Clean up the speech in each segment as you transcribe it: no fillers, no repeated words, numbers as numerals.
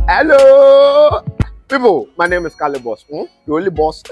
Hello, people. My name is Kale Boss. The only boss.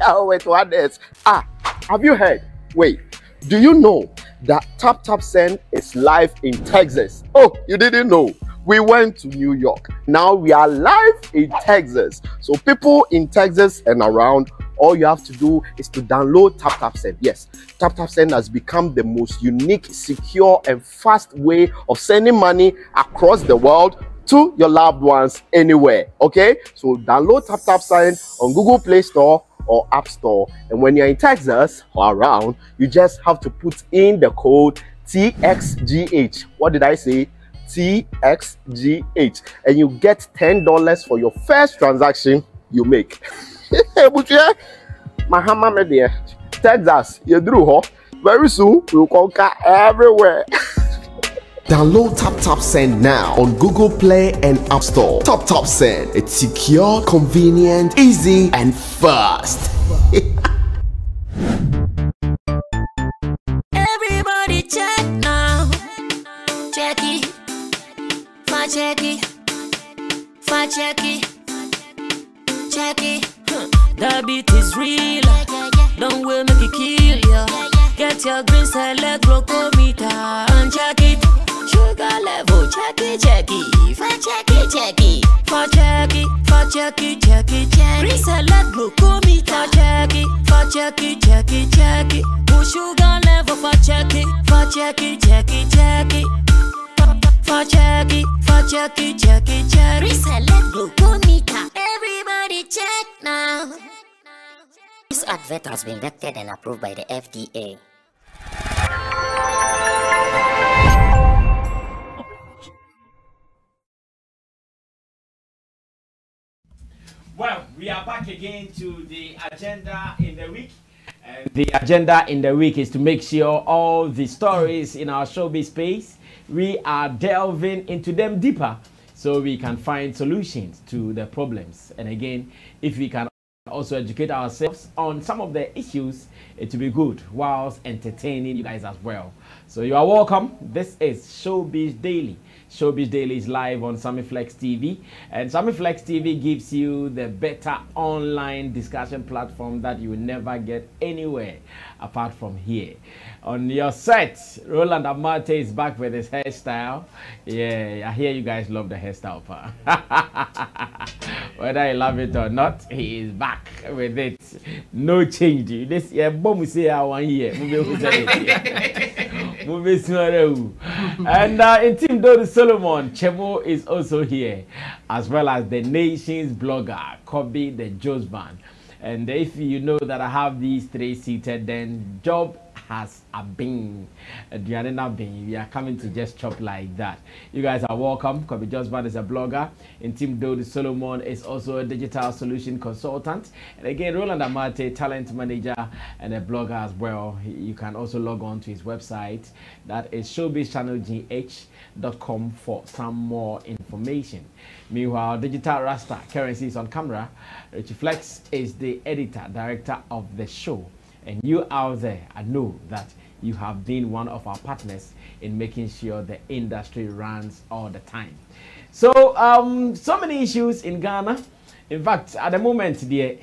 Oh, wait, what else? Have you heard? Wait, do you know that Tap Tap Send is live in Texas? Oh, you didn't know? We went to New York. Now we are live in Texas. So people in Texas and around, all you have to do is to download Tap Tap Send. Yes, Tap Tap Send has become the most unique, secure, and fast way of sending money across the world to your loved ones anywhere. Okay, so download Tap Tap Send on Google Play Store or App Store. And when you're in Texas or around, you just have to put in the code TXGH. What did I say? TXGH, and you get $10 for your first transaction you make. Mahama media, Texas, you drew very soon we'll conquer everywhere. Download Tap Tap Send now on Google Play and App Store. Tap Tap Send, it's secure, convenient, easy, and fast. Everybody check now. Check it. Check it, check it, check it. The beat is real. Don't wait, make it kill ya. Get your green select glucometer and check it. Sugar level, check it, check it. For check it, check it. For check it, for check it, check it, check it. Green select glucometer, check it. For check it, check it, check it. Push sugar level, for check it, for check it, check it, check it. For check it, check it, check it, check it. Reselect glucometer. Everybody check now. This advert has been vetted and approved by the FDA. Well, we are back again to the agenda in the week. And the agenda in the week is to make sure all the stories in our showbiz space, we are delving into them deeper so we can find solutions to the problems. And again, if we can also educate ourselves on some of the issues, it will be good whilst entertaining you guys as well. So you are welcome. This is Showbiz Daily. Showbiz Daily is live on Sammy Flex TV, and Sammy Flex TV gives you the better online discussion platform that you will never get anywhere apart from here. On your set, Roland Amate is back with his hairstyle. Yeah, I hear you guys love the hairstyle, pa. Whether you love it or not, he is back with it. No change. This year, bomb say 1 year. And in Team Dodi Solomon, Chemo is also here, as well as the nation's blogger, Kobe the Josban. And if you know that I have these three seated, then job has a been. We are coming to just chop like that. You guys are welcome. Kobe Josban is a blogger. In Team Dodi Solomon is also a digital solution consultant. And again, Roland Amate, talent manager and a blogger as well. You can also log on to his website. That is showbizchannelgh.com for some more information. Meanwhile, Digital Rasta Currency is on camera. Richie Flex is the editor, director of the show. And you out there, I know that you have been one of our partners in making sure the industry runs all the time. So, so many issues in Ghana. In fact, at the moment, in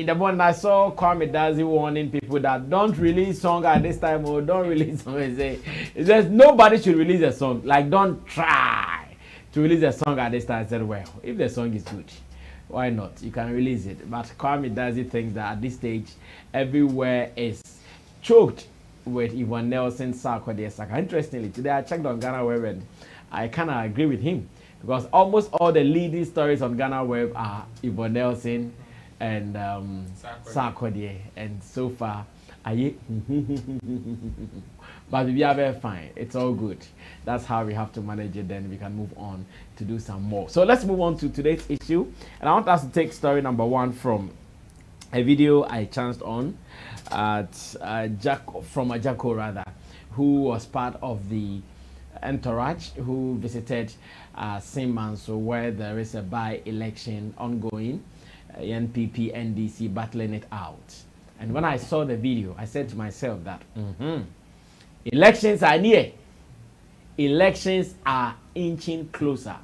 the morning I saw Kwame Dazi warning people that don't release song at this time or don't release song. It says nobody should release a song. Like, don't try to release a song at this time. I said, well, if the song is good, why not? You can release it. But Kwame Dazi thinks that at this stage, everywhere is choked with Yvonne Nelson, Sarkodie. Interestingly, today I checked on Ghana Web and I kind of agree with him, because almost all the leading stories on Ghana Web are Yvonne Nelson and Sarkodie. And so far, but we are very fine. It's all good. That's how we have to manage it. Then we can move on to do some more. So let's move on to today's issue. And I want us to take story number 1 from a video I chanced on at from a Jacko rather, who was part of the entourage who visited Simanso, where there is a by-election ongoing, NPP, NDC battling it out. And when I saw the video, I said to myself that elections are near. elections are inching closer.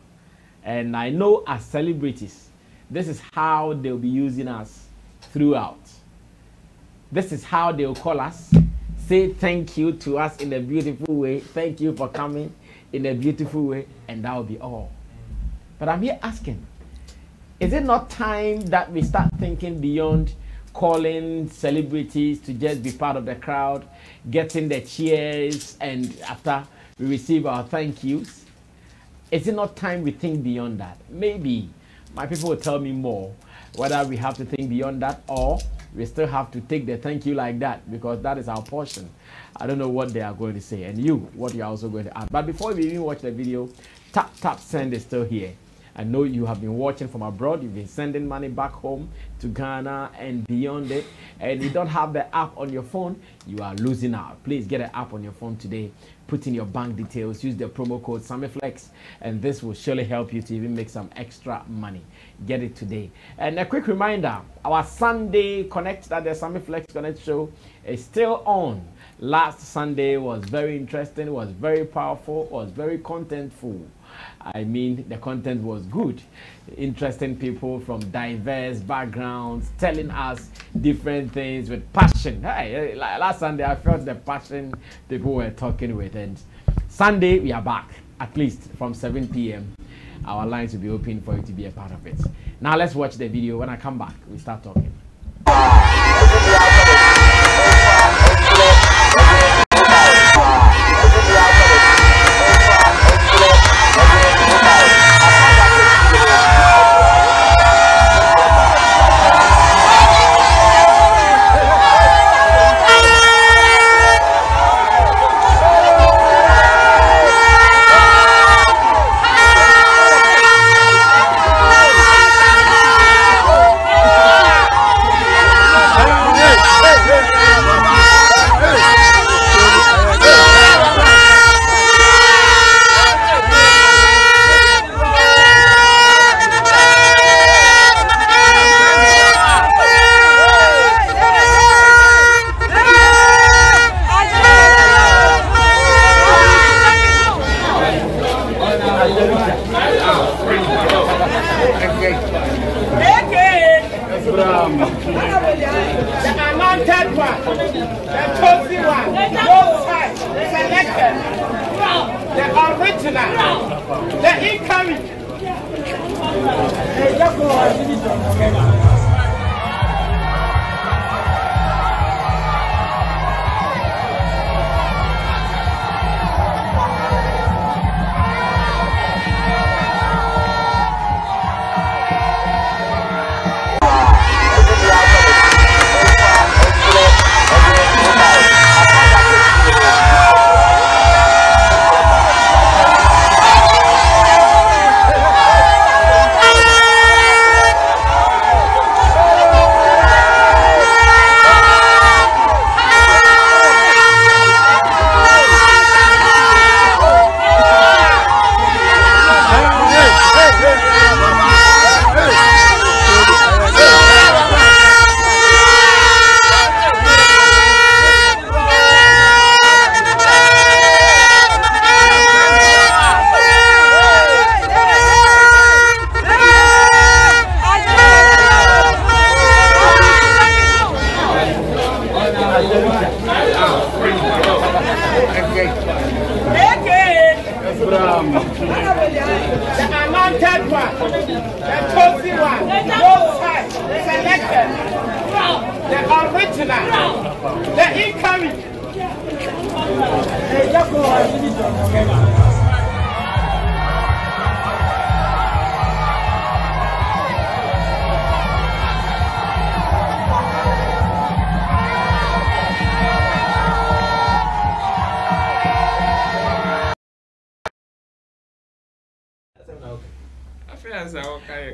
And I know as celebrities, this is how they'll be using us throughout. This is how they'll call us, say thank you to us in a beautiful way. Thank you for coming in a beautiful way, and that will be all. But I'm here asking, is it not time that we start thinking beyond calling celebrities to just be part of the crowd, getting the cheers, and after we receive our thank yous? Is it not time we think beyond that? Maybe my people will tell me more whether we have to think beyond that or we still have to take the thank you like that, because that is our portion. I don't know what they are going to say, and you, what you're also going to add. But before we even watch the video, Tap Send is still here. I know you have been watching from abroad. You've been sending money back home to Ghana and beyond it, and you don't have the app on your phone, you are losing out. Please get an app on your phone today. Put in your bank details, use the promo code SammyFlex, and this will surely help you to even make some extra money. Get it today. And a quick reminder, our Sunday Connect, that the SammyFlex Connect show, is still on. Last Sunday was very interesting, was very powerful, was very contentful. I mean, the content was good. Interesting people from diverse backgrounds telling us different things with passion. Hey, last Sunday I felt the passion people were talking with. And Sunday we are back, at least from 7 p.m. Our lines will be open for you to be a part of it. Now let's watch the video. When I come back, we start talking.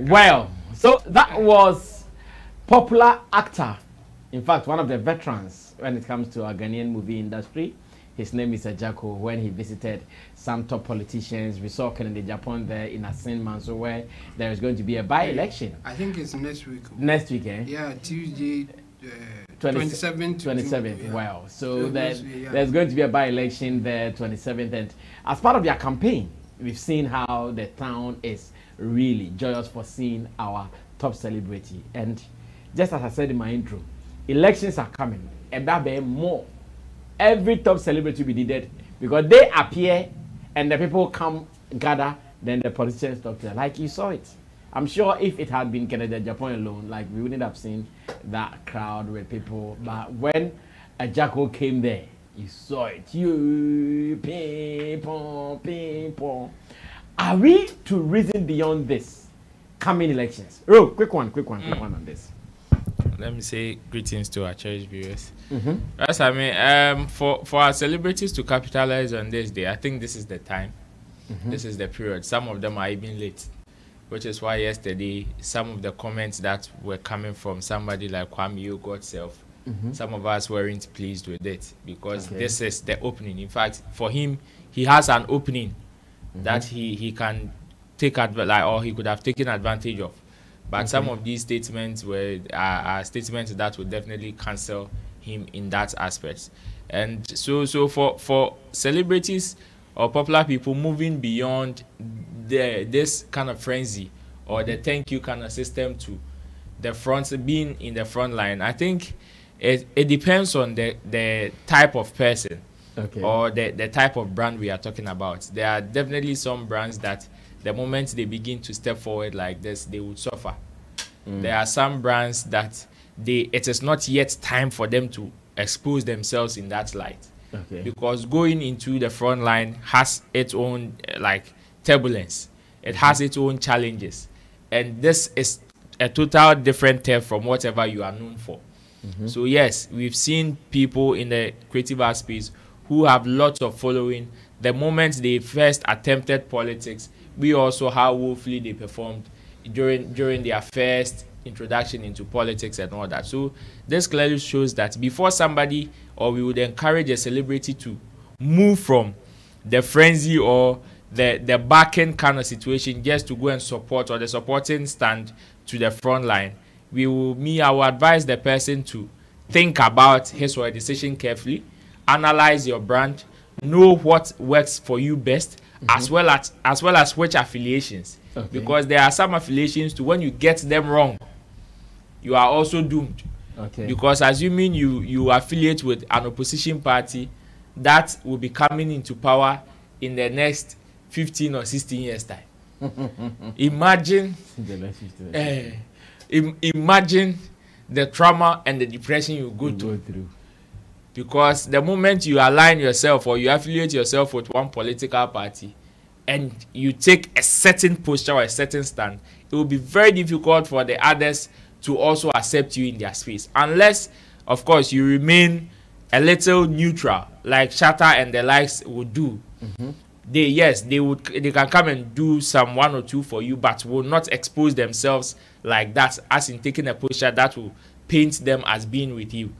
Well, so that was popular actor, in fact one of the veterans when it comes to our Ghanaian movie industry. His name is Ajako. When he visited some top politicians, we saw Kennedy Japan there in Asin Manso, where there is going to be a by-election. I think it's next week. Next week, eh? Yeah, Tuesday, 27th. Yeah. Wow. So there's going to be a by-election there, 27th. And as part of their campaign, we've seen how the town is really joyous for seeing our top celebrity. And just as I said in my intro, elections are coming. And that be more. Every top celebrity will be needed because they appear and the people come gather, then the politicians talk to them. Like you saw it. I'm sure if it had been Canada, Japan alone, like we wouldn't have seen that crowd with people. But when a jackal came there, you saw it. You ping pong, ping pong. Are we to reason beyond this coming elections? Oh, quick one on this. Let me say greetings to our cherished viewers. That's I mean, for our celebrities to capitalize on this day, I think this is the time. This is the period. Some of them are even late, which is why yesterday some of the comments that were coming from somebody like Kwame God self, some of us weren't pleased with it because this is the opening. In fact, for him, he has an opening that he can take advantage, or he could have taken advantage of. But some of these statements were statements that would definitely cancel him in that aspect. And so for celebrities or popular people moving beyond this kind of frenzy or the thank you kind of system to the front, being in the front line, I think it depends on the type of person or the type of brand we are talking about. There are definitely some brands that the moment they begin to step forward like this, they would suffer. There are some brands that it is not yet time for them to expose themselves in that light. Because going into the front line has its own turbulence. It has its own challenges. And this is a total different turf from whatever you are known for. So yes, we've seen people in the creative art space who have lots of following. The moment they first attempted politics, we also how woefully they performed during their first introduction into politics and all that. So this clearly shows that before somebody, or we would encourage a celebrity to move from the frenzy or the backing kind of situation just to go and support, or the supporting stand to the front line, I will advise the person to think about his or her decision carefully, analyze your brand, know what works for you best, as well as which affiliations. Because there are some affiliations to when you get them wrong, you are also doomed. Because assuming you affiliate with an opposition party that will be coming into power in the next 15 or 16 years time. Imagine imagine the trauma and the depression you go through. Because the moment you align yourself or you affiliate yourself with one political party and you take a certain posture or a certain stand, it will be very difficult for the others to also accept you in their space. Unless, of course, you remain a little neutral, like Shatta and the likes would do. They can come and do some one or two for you, but will not expose themselves like that, as in taking a posture that will paint them as being with you.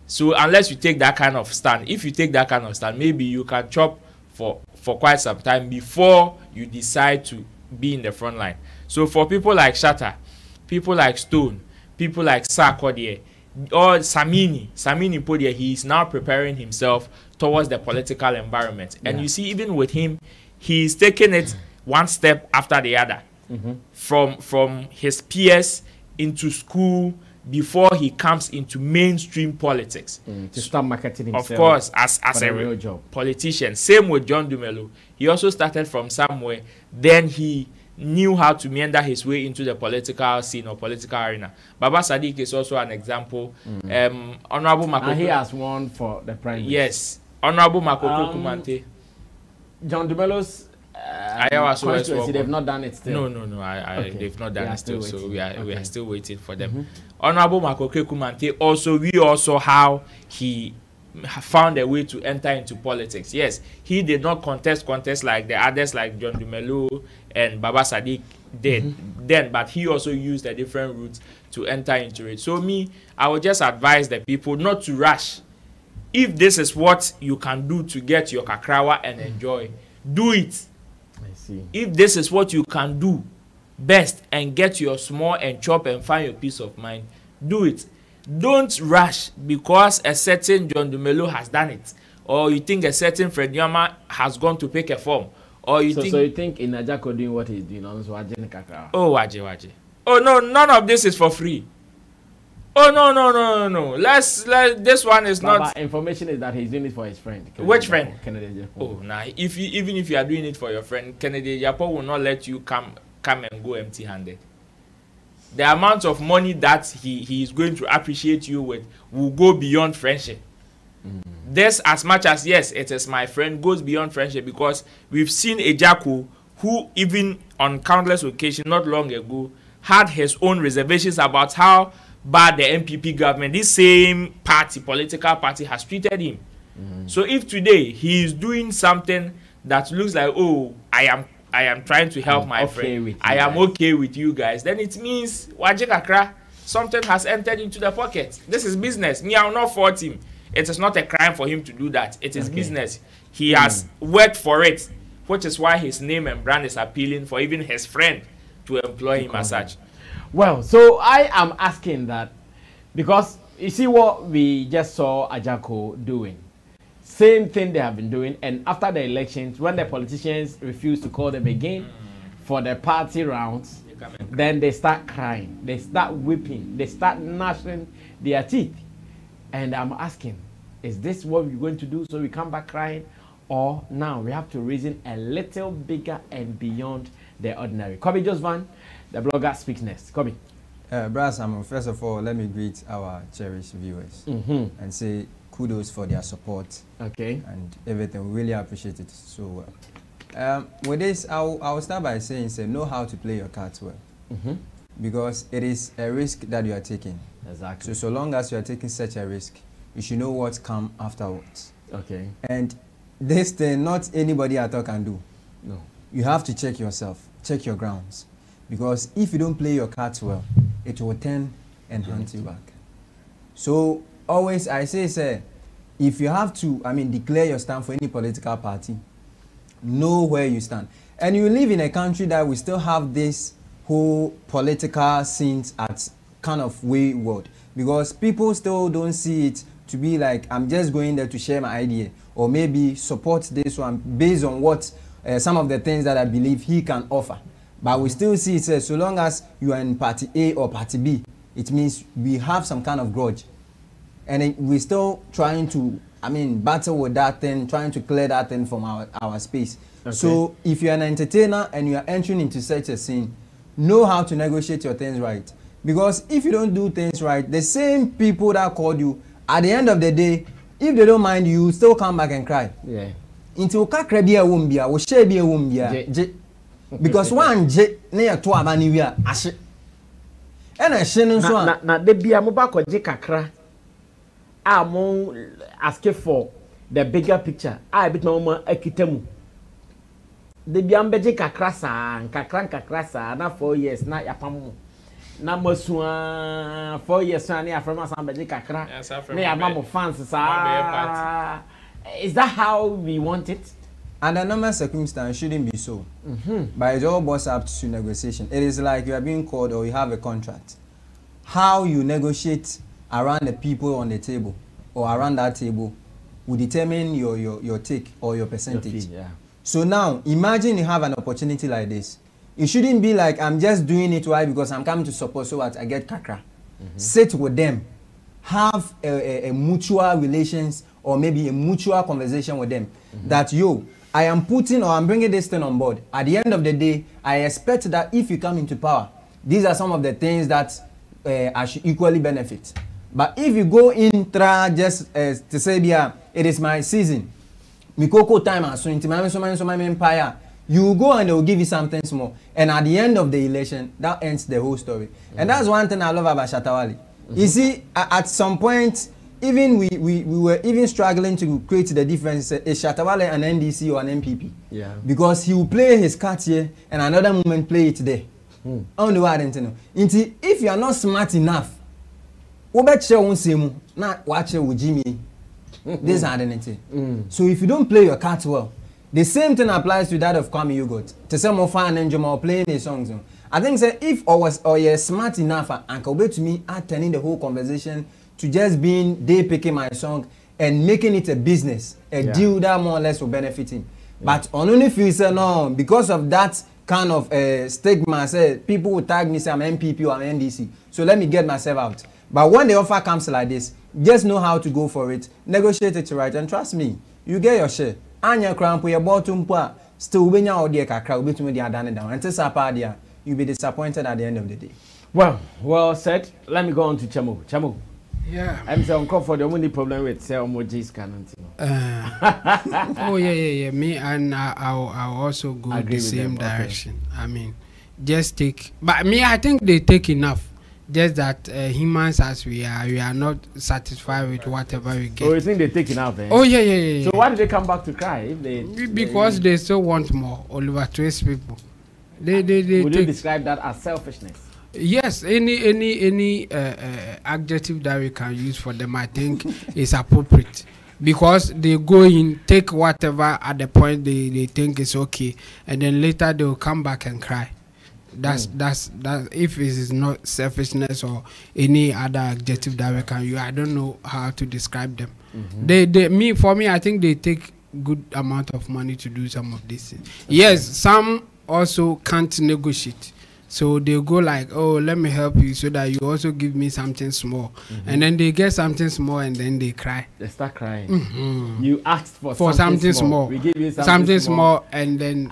So unless you take that kind of stand, if you take that kind of stand, maybe you can chop for quite some time before you decide to be in the front line. So for people like Shatta, people like Stone, people like Sarkodie, or Sammy Podia, he is now preparing himself towards the political environment. And you see, even with him, he's taking it one step after the other. From his peers into school before he comes into mainstream politics. To start marketing himself. Of course, as a real job. Politician. Same with John Dumelo. He also started from somewhere. Then he knew how to meander his way into the political scene or political arena. Baba Sadiq is also an example. Honorable Makoko. And he has won for the prime minister. Yes. Honorable Makoko Kumante. John Dumelo's constituency, they've not done it still. No. They've not done it still. So we are still waiting for them. Honorable Makoko Kumante also how he found a way to enter into politics. Yes, he did not contest like the others like John Dumelo and Baba Sadiq did then, but he also used a different route to enter into it. So I would just advise the people not to rush. If this is what you can do to get your kakrawa and enjoy, do it. I see. If this is what you can do best and get your small and chop and find your peace of mind, do it. don't rush because a certain John Dumelo has done it, or you think a certain Fred Yama has gone to pick a form, or you think. So you think in Ajako doing what he's doing, also Waje Kakra? Oh, Waje. Oh no, none of this is for free. Oh no. Let's this one is not. But information is that he's doing it for his friend. Which friend? Kennedy. Oh, nah. Even if you are doing it for your friend, Kennedy Japo will not let you come and go empty-handed. The amount of money that he is going to appreciate you with will go beyond friendship. This, as much as yes, it is my friend, goes beyond friendship, because we've seen a Jaco who, even on countless occasions not long ago, had his own reservations about how bad the MPP government, this same political party, has treated him. So if today he is doing something that looks like, oh, I am trying to help my friend, I am okay with you guys, then it means Waje Kakra, something has entered into the pocket. This is business. Me, I will not fault him. It is not a crime for him to do that. It is business. He has worked for it, which is why his name and brand is appealing for even his friend to employ him as such. Well, so I am asking that because you see what we just saw Ajako doing. Same thing they have been doing, and after the elections, when the politicians refuse to call them again for the party rounds, then they start crying, they start weeping, they start gnashing their teeth. And I'm asking, is this what we're going to do so we come back crying? Or now we have to reason a little bigger and beyond the ordinary? Kobe Josvan, the blogger, speaks next. Kobe. Brass, first of all, let me greet our cherished viewers and say kudos for their support. Okay. And everything. We really appreciate it so well. With this, I'll start by saying, know how to play your cards well. Because it is a risk that you are taking. Exactly. So long as you are taking such a risk, you should know what's come afterwards. Okay. And this thing, not anybody at all can do. No. You have to check yourself, check your grounds. Because if you don't play your cards well, it will turn and hunt you back. So always I say, if you have to, declare your stand for any political party, know where you stand. And you live in a country that we still have this whole political scenes at kind of wayward, because people still don't see it to be like, I'm just going there to share my idea or maybe support this one based on what some of the things that I believe he can offer. But we still see it so long as you are in party A or party B, it means we have some kind of grudge, and we're still trying to battle with that thing, trying to clear that thing from our space. Okay. So if you're an entertainer and you are entering into such a scene, know how to negotiate your things right. Because if you don't do things right, the same people that called you, at the end of the day, if they don't mind you, still come back and cry. Yeah. Until kakrebia wumbia, we share be wumbia. Because one j near to abaniwia ashe. And a shin so na de bia mo ba koje kakra. Mo ask for the bigger picture. I bit no more akitemu. De bia mbeje kakra sa na 4 years na yapam. Na masua 4 years na aframa sa mbeje kakra. Na yamamo fans sa. Is that how we want it? Under normal circumstances, shouldn't be so. But it's all boils up to negotiation. It is like you are being called or you have a contract. How you negotiate around the people on the table or around that table will determine your take or your percentage. Your fee, yeah. So now, imagine you have an opportunity like this. It shouldn't be like, I'm just doing it why because I'm coming to support so that I get kakra. Sit with them. Have a mutual relations or maybe a mutual conversation with them. That I am putting or I'm bringing this thing on board. At the end of the day, I expect that if you come into power, these are some of the things that I should equally benefit. But if you go in just to say, yeah, it is my season, Mikoko time and so my empire, you go and they will give you something small. And at the end of the election, that ends the whole story. And that's one thing I love about Shatawale. You see, at some point, even we were even struggling to create the difference. Is Shatawale an NDC or an MPP? Yeah. Because he will play his cards here and another moment play it there. Only what I didn't know. If you are not smart enough, watch with Jimmy. This is identity. So if you don't play your cards well, the same thing applies to that of Kwame Yogurt. To some of fun and Jamal playing his songs. I think say if I was or you're smart enough and come to me turning the whole conversation to just being they picking my song and making it a business, a deal that more or less will benefit him. But on only feel say no, because of that kind of stigma, say people will tag me say I'm MPP or I'm NDC. So let me get myself out. But when the offer comes like this, just know how to go for it, negotiate it right, and trust me, you get your share. Anya cramp your bottom part, still when you're out there, kakra, will be to me the down and tell Sapadia, you'll be disappointed at the end of the day. Well said. Let me go on to Chamo. Chamo. Yeah. I'm saying for the only problem with sell emojis canon. Oh yeah. Me and I'll also go the same direction. Okay. I mean, just take. But me, I think they take enough. Just that humans as we are not satisfied with whatever we get. Oh, you think they take enough? Eh? Oh yeah. So why did they come back to cry? If because they still want more. Oliver Twist people. They would you describe that as selfishness? Yes, any adjective that we can use for them, I think is appropriate, because they go in, take whatever at the point they think is okay, and then later they will come back and cry. That's if it is not selfishness or any other adjective that we can use, I don't know how to describe them. For me, I think they take good amount of money to do some of these things. Yes, some also can't negotiate. So they go like, oh, let me help you so that you also give me something small. And then they get something small and then they cry. They start crying. You asked for something small. We give you something small and then...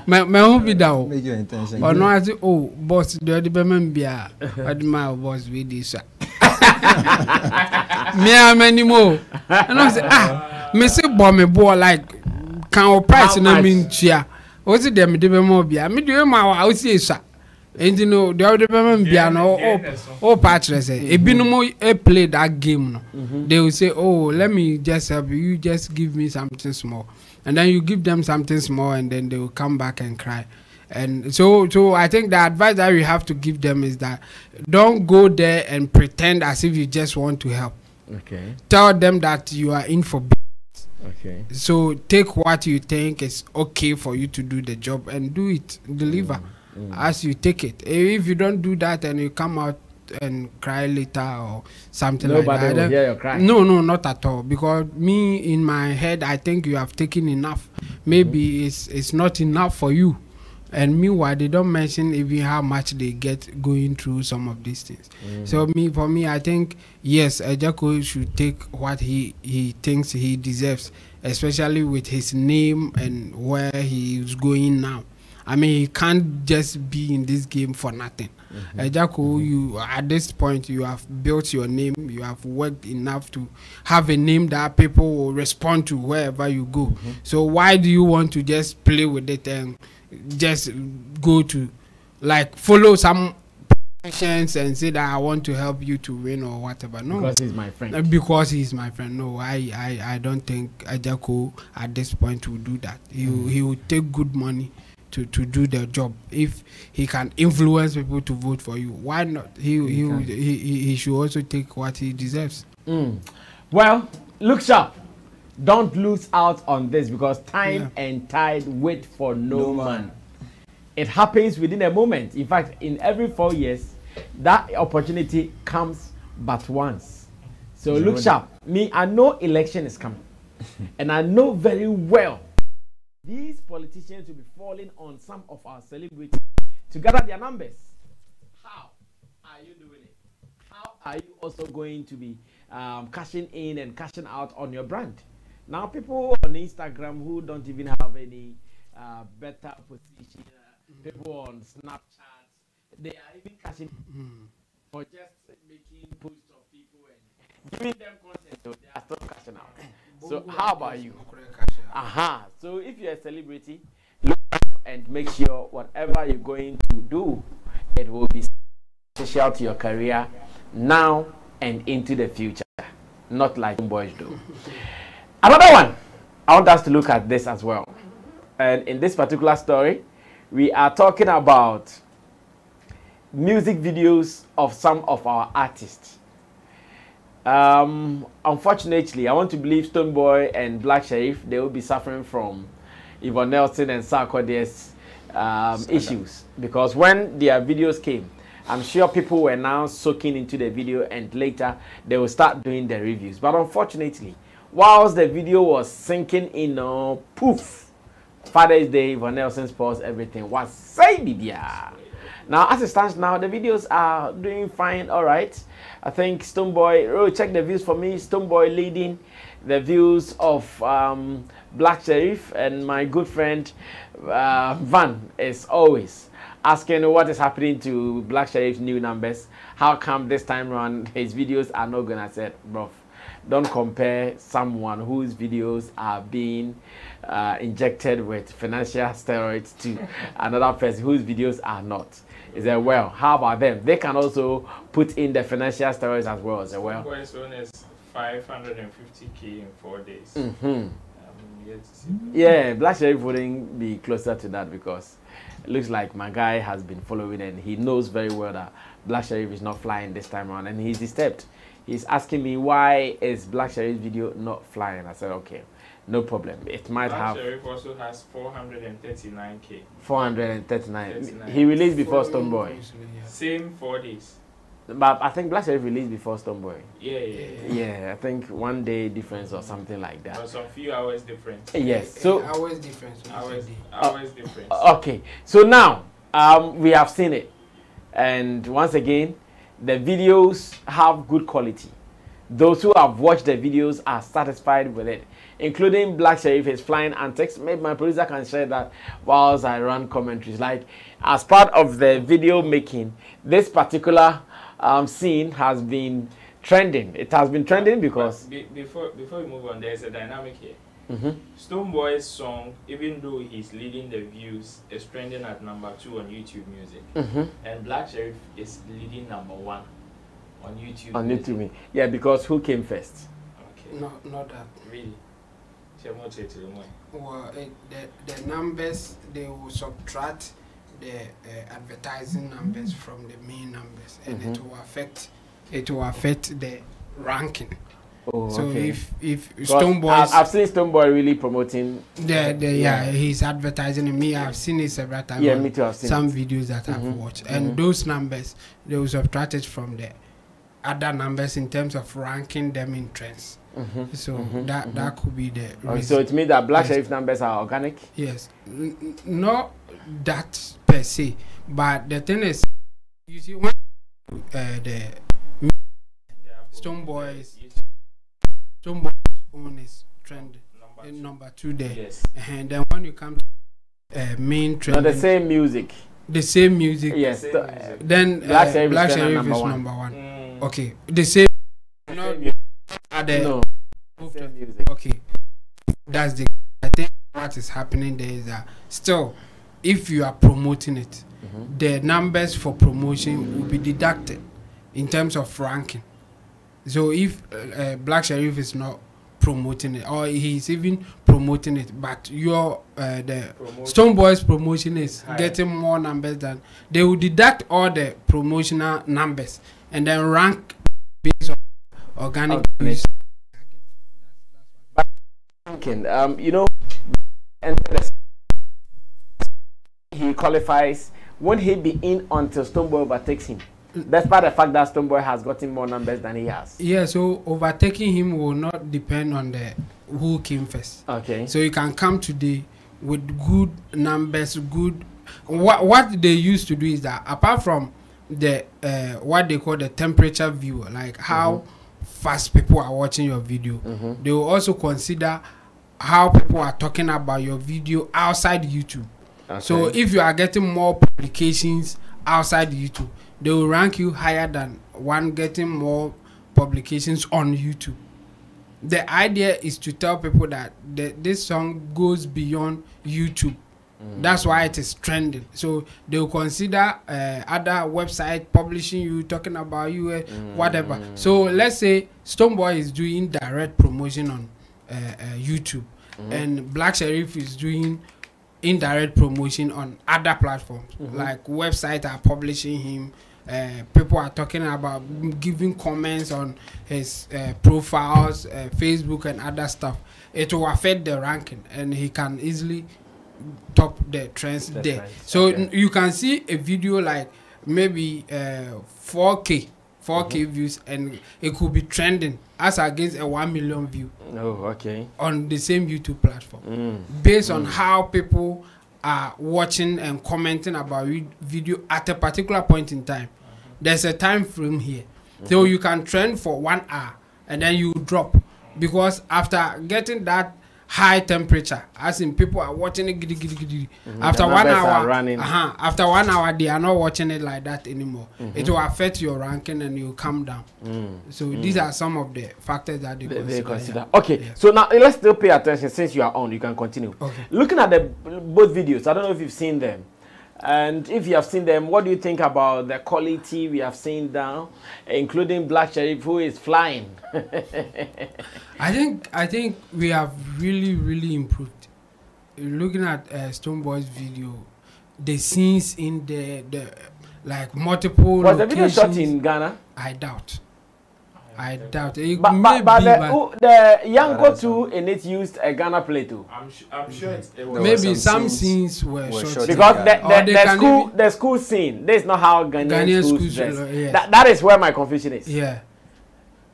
Man, who be down? Make your intention. Or no, I say, oh, boss, the other women be a my boss with this. Me how many more? And I say, me say, bomb boy like, can price no mean chia. What's it them the more beer? Me do my house is and you know the other women be no patches. A binomo play that game. They will say, oh, let me just help you. You just give me something small, and then you give them something small, and then they will come back and cry. And so I think the advice that we have to give them is that don't go there and pretend as if you just want to help. Okay. Tell them that you are in for. Okay. So take what you think is okay for you to do the job and do it, deliver as you take it. If you don't do that and you come out and cry later or something like that, nobody will hear your cry. No, not at all. Because me in my head, I think you have taken enough. Maybe it's not enough for you. And meanwhile, they don't mention even how much they get going through some of these things. So for me, I think, yes, Ejako should take what he thinks he deserves, especially with his name and where he is going now. I mean, he can't just be in this game for nothing. Ejako, you at this point, you have built your name, you have worked enough to have a name that people will respond to wherever you go. So why do you want to just play with it and just go to like follow some patients and say that I want to help you to win or whatever? No, because he's my friend. Because he's my friend. No, I don't think Ajako at this point will do that. He will take good money to do the job. If he can influence people to vote for you, why not? He should also take what he deserves. Well, look sharp. Don't lose out on this, because time and tide wait for no man. It happens within a moment. In fact, in every 4 years, that opportunity comes but once. So look sharp. Me, I know election is coming. And I know very well these politicians will be falling on some of our celebrities to gather their numbers. How are you doing it? How are you also going to be cashing in and cashing out on your brand? Now, people on Instagram who don't even have any better position, people on Snapchat, they are even cashing for just making posts of people and giving them content, so they are still cashing out. So, how about you? So, if you're a celebrity, look up and make sure whatever you're going to do, it will be special to your career now and into the future, not like boys do. Another one, I want us to look at this as well. And in this particular story, we are talking about music videos of some of our artists. Unfortunately, I want to believe Stonebwoy and Black Sherif, they will be suffering from Yvonne and Sarkodie's issues, because when their videos came, I'm sure people were now soaking into the video, and later they will start doing the reviews. But unfortunately, whilst the video was sinking in, poof, Father's Day, Yvonne Nelson's post, everything was say bibia. Now, as it stands now, the videos are doing fine, all right. I think Stonebwoy, check the views for me. Stonebwoy leading the views of Black Sherif, and my good friend Van is always asking what is happening to Black Sherif's new numbers. How come this time around his videos are not gonna set, bro? Don't compare someone whose videos are being injected with financial steroids to another person whose videos are not. Is that well? How about them? They can also put in the financial steroids as well. Is that well? Boy's own is 550K in 4 days. Yeah, Black Sherif wouldn't be closer to that, because it looks like my guy has been following, and he knows very well that Black Sherif is not flying this time around, and he's disturbed. He's asking me, why is Black Sherif's video not flying? I said, okay, no problem. It might have. Black Sherif also has 439K. 439. He released before Stonebwoy. Same 4 days. But I think Black Sherif released before Stonebwoy. Yeah. I think 1 day difference or something like that. Or some few hours difference. Yes. So hours difference. Hours difference. Okay. So now we have seen it, and once again, the videos have good quality. Those who have watched the videos are satisfied with it, including Black Sherif, his flying antics. Maybe my producer can share that whilst I run commentaries. Like, as part of the video making, this particular scene has been trending. It has been trending because before we move on, there's a dynamic here. Stonebwoy's song, even though he's leading the views, is trending at #2 on YouTube Music, and Black Sherif is leading #1 on YouTube. On YouTube, yeah, because who came first? Okay. Not that. Really? Well, the numbers, they will subtract the advertising numbers from the main numbers, and it will affect the ranking. Oh, so okay. if Stonebwoy, I've seen Stonebwoy really promoting he's advertising me. I've seen it several times. Yeah, me too. I've seen some videos that I've watched, and those numbers, they will subtract it from the other numbers in terms of ranking them in trends. So that could be the reason. So it means that Black Sherif numbers are organic? Yes. Not that per se, but the thing is, you see, when the Stonebwoy's own is trend #2 there, yes. And then when you come to main trend, the same music. The same music. Yes. Then Black Sherif is #1. Okay. The same. No. Same music. Okay. That's the. I think what is happening there is that still, if you are promoting it, the numbers for promotion will be deducted in terms of ranking. So if Black Sherif is not promoting it, or he's even promoting it, but your the Stonebwoy's promotion is getting more numbers than, they will deduct all the promotional numbers and then rank based on organic. You know, he qualifies. Won't he be in until Stonebwoy overtakes him? Despite the fact that Stonebwoy has gotten more numbers than he has. Yeah, so overtaking him will not depend on the who came first. Okay. So you can come today with good numbers, good. What they used to do is that, apart from the what they call the temperature viewer, like how fast people are watching your video, they will also consider how people are talking about your video outside YouTube. Okay. So if you are getting more publications outside YouTube, they will rank you higher than one getting more publications on YouTube. The idea is to tell people that this song goes beyond YouTube. That's why it is trending. So they will consider other website publishing you, talking about you, whatever. So let's say Stonebwoy is doing direct promotion on YouTube, and Black Sherif is doing indirect promotion on other platforms, like websites are publishing him. People are talking about giving comments on his profiles, Facebook and other stuff. It will affect the ranking, and he can easily top the trends there. trends, So okay. you can see a video like maybe 4K views, and it could be trending as against a 1 million view Oh, okay. on the same YouTube platform, based on how people are watching and commenting about video at a particular point in time. There's a time frame here, so you can trend for 1 hour and then you drop, because after getting that high temperature, as in people are watching it after 1 hour, after 1 hour they are not watching it like that anymore. It will affect your ranking and you come down. So these are some of the factors that they consider. Okay, Yeah. so now let's still pay attention. Since you are on, you can continue. Okay. Looking at the both videos, I don't know if you've seen them, and if you have seen them, what do you think about the quality we have seen now, including Black Sherif, who is flying? I think we have really improved. Looking at Stonebwoy's video, the scenes in the like multiple Was the video shot locations, in Ghana? I doubt. It But the Yanko 2 in it used a Ghana play too. I'm sure it was. maybe some some scenes scenes were shot in Because Ghana. Or they can the school scene, this is not how Ghanaian schools schools dress. yes. That is where my confusion is. Yeah.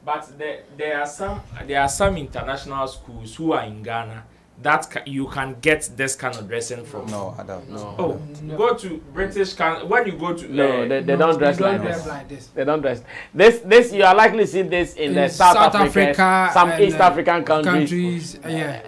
But there are some international schools who are in Ghana that you can get this kind of dressing from. No, I don't know. Oh, go to British when you go to No, they don't dress They don't like dress this. like this. They don't dress. This you are likely seeing this in the South Africa, some and, East African countries. Yeah.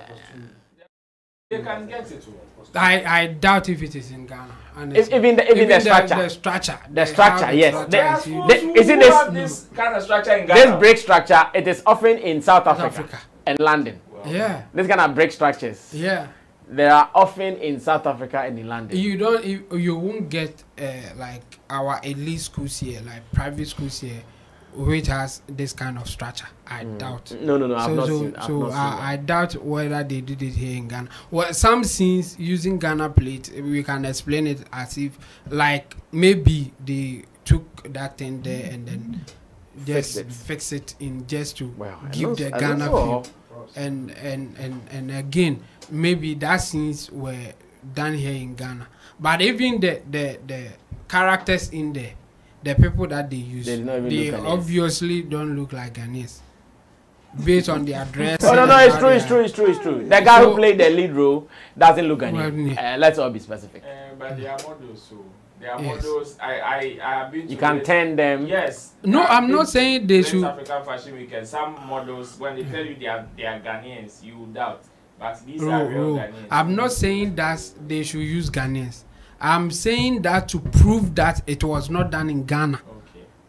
They can get it too. I doubt if it is in Ghana. Even the structure. The structure. The structure, yes. There are is in- schools is it who this- have this kind of structure in Ghana. This brick structure, it is often in South Africa, Africa. and London. Yeah. This kind of brick structures, Yeah. they are often in South Africa and in London. You won't get like our elite schools here, like private schools here, which has this kind of structure. I doubt. No, I've not seen. I've not seen I doubt whether they did it here in Ghana. Well, some scenes using Ghana plate, we can explain it as if like maybe they took that thing there and then just fix it in just to give the Ghana feel. And again, maybe that scenes were done here in Ghana, but even the characters in there, the people that they use, they obviously don't look like Ghanaians based on their dress. Oh no, it's true. The guy who played the lead role doesn't look Ghanaian. Let's all be specific. But they are models, so they are models. I have been. You can turn them. Yes. No, I'm not saying they should. African Fashion Week, and some models, when they tell you they are Ghanaians, you doubt. But these are real Ghanaians. I'm not saying that they should use Ghanaians. I'm saying that to prove that it was not done in Ghana.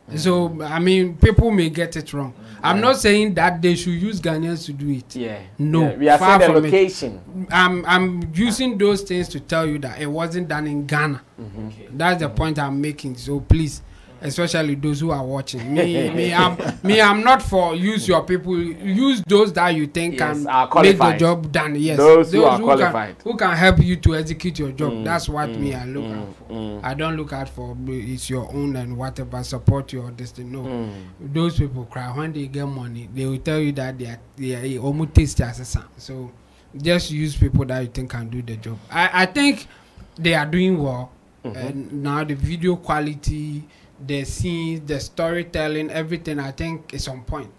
Okay. So I mean, people may get it wrong. I'm not saying that they should use Ghanaians to do it. Yeah. No. Yeah. We are saying the location. I'm using those things to tell you that it wasn't done in Ghana. Okay. That's the point I'm making. So please, especially those who are watching, I'm not for use your people. Use those that you think can make the job done. Yes, those who are qualified, who can help you to execute your job. That's what I look out for. I don't look out for it's your own and whatever, support your destiny. No, those people cry when they get money. They will tell you that they are almost tasty as a. So just use people that you think can do the job. I think they are doing well. And now the video quality, the scenes, the storytelling, everything, I think is on point.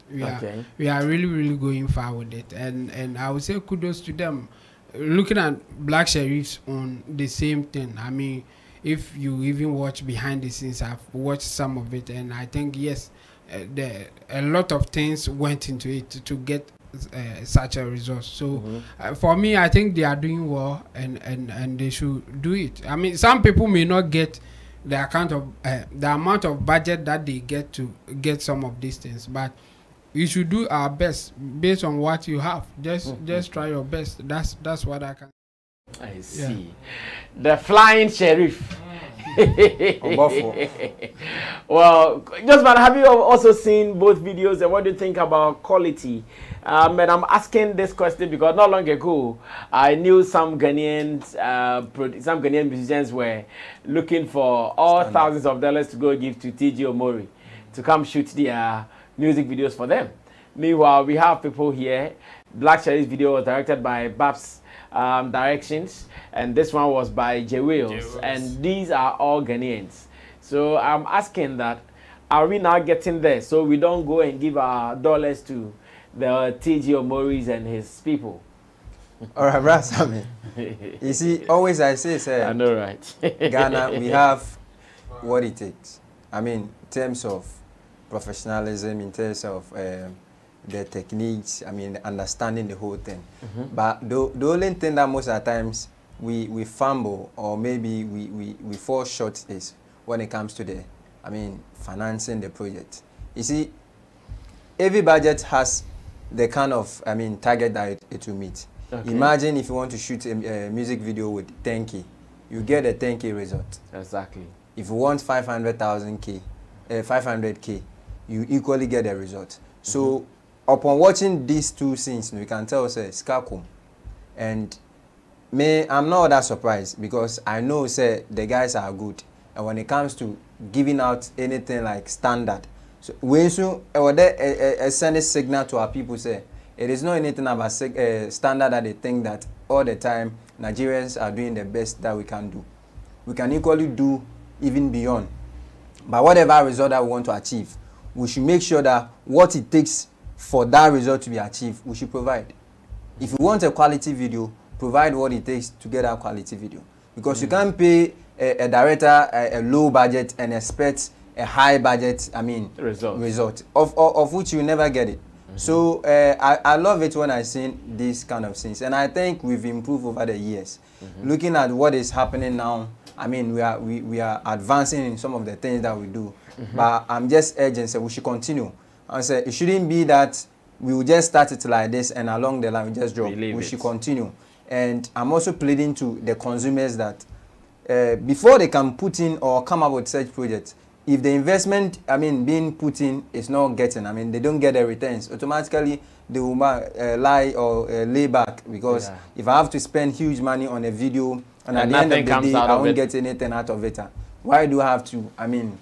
We are really going far with it, and I would say kudos to them. Looking at Black Sherif's on the same thing. I mean, if you even watch behind the scenes, I've watched some of it, and I think yes, a lot of things went into it to get such a result. So for me, I think they are doing well, and they should do it. I mean, some people may not get the account of the amount of budget that they get to get some of these things, but we should do our best based on what you have. Just try your best. That's what I can. I see. The flying Sherif. Well, just man, have you also seen both videos, and what do you think about quality? And I'm asking this question because not long ago I knew some Ghanaian musicians were looking for thousands of dollars to go give to TG Omori to come shoot their music videos for them. Meanwhile, we have people here. Black Sherif's video was directed by Babs Directions, and this one was by J Wills, and these are all Ghanaians. So I'm asking that, are we now getting there so we don't go and give our dollars to the TG Omoris and his people? All right, brother Sammy. You see, always I say, sir, I know, right? Ghana, we have what it takes. I mean, in terms of professionalism, in terms of the techniques, I mean, understanding the whole thing. But the only thing that most of the times we fumble or maybe we fall short is when it comes to the, I mean, financing the project. You see, every budget has the kind of, I mean, target that it will meet. Okay. Imagine if you want to shoot a music video with 10K, you get a 10K result. Exactly. If you want 500K, you equally get a result. So upon watching these two scenes, we can tell say Skakum. And me, I'm not that surprised because I know say the guys are good. And when it comes to giving out anything like standard, so when they send a signal to our people say it is not anything about standard that they think that all the time Nigerians are doing the best that we can do. We can equally do even beyond. But whatever result that we want to achieve, we should make sure that what it takes for that result to be achieved, we should provide. If you want a quality video, provide what it takes to get that quality video. Because you can't pay a director a low budget and expect a high budget, I mean, result of which you never get it. So I love it when I see these kind of things, and I think we've improved over the years. Looking at what is happening now, I mean, we are advancing in some of the things that we do. But I'm just urging, so we should continue. I say it shouldn't be that we will just start it like this and along the line we just drop. We should continue. And I'm also pleading to the consumers that before they can put in or come up with such projects, if the investment, I mean, being put in is not getting, I mean, they don't get the returns, automatically they will lie or lay back, because if I have to spend huge money on a video and at the end of the day I won't get anything out of it, why do I have to, I mean,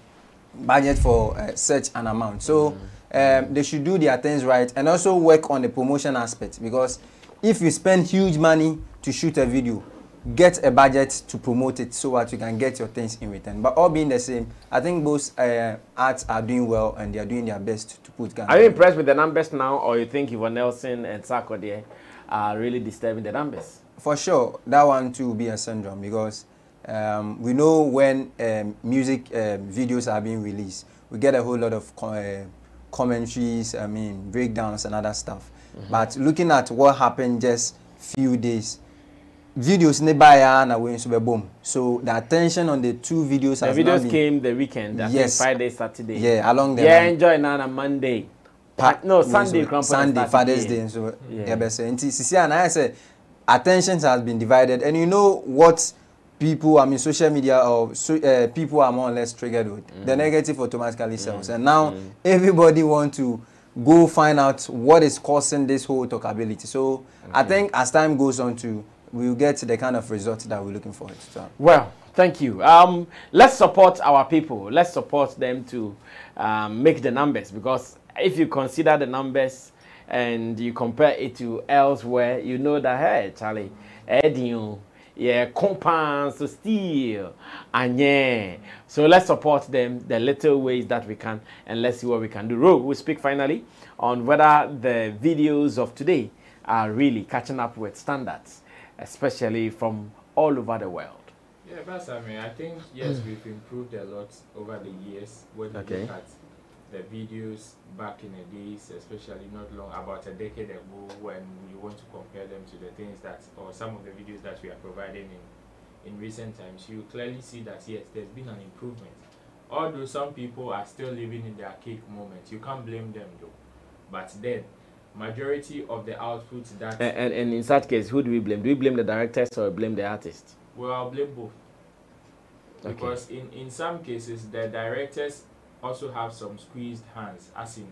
budget for such an amount? So they should do their things right and also work on the promotion aspect, because if you spend huge money to shoot a video, get a budget to promote it so that you can get your things in return. But all being the same, I think both arts are doing well and they are doing their best to put Ghana. Are you impressed with the numbers now, or you think Yvonne Nelson and Sarkodie are really disturbing the numbers? For sure, that one too will be a syndrome, because we know when music videos are being released, we get a whole lot of commentaries, I mean, breakdowns and other stuff. But looking at what happened just few days, videos nearby and away so boom. So the attention on the two videos has the videos came the weekend, I think Friday, Saturday. Yeah, along the line. Enjoy now on Monday. No, Sunday, Sunday, Father's Day. So and I said attention has been divided, and you know what people, I mean, social media or people are more or less triggered with. The negative automatically sells, and now everybody want to go find out what is causing this whole talkability. So I think as time goes on we'll get the kind of results that we're looking for. Well, thank you. Let's support our people. Let's support them to make the numbers, because if you consider the numbers and you compare it to elsewhere, you know that, hey, Charlie, yeah, compounds to steal, and yeah. So let's support them the little ways that we can, and let's see what we can do. We'll speak finally on whether the videos of today are really catching up with standards, especially from all over the world. Yeah, but I mean, I think, yes, we've improved a lot over the years when you look at the videos back in the days, especially not long, about a decade ago, when you want to compare them to the things that, or some of the videos that we are providing in recent times, you clearly see that, yes, there's been an improvement. Although some people are still living in their archaic moment, you can't blame them though. But then, majority of the output that... And in such case, who do we blame? Do we blame the directors or blame the artists? Well, I'll blame both. Because in some cases, the directors also have some squeezed hands, as in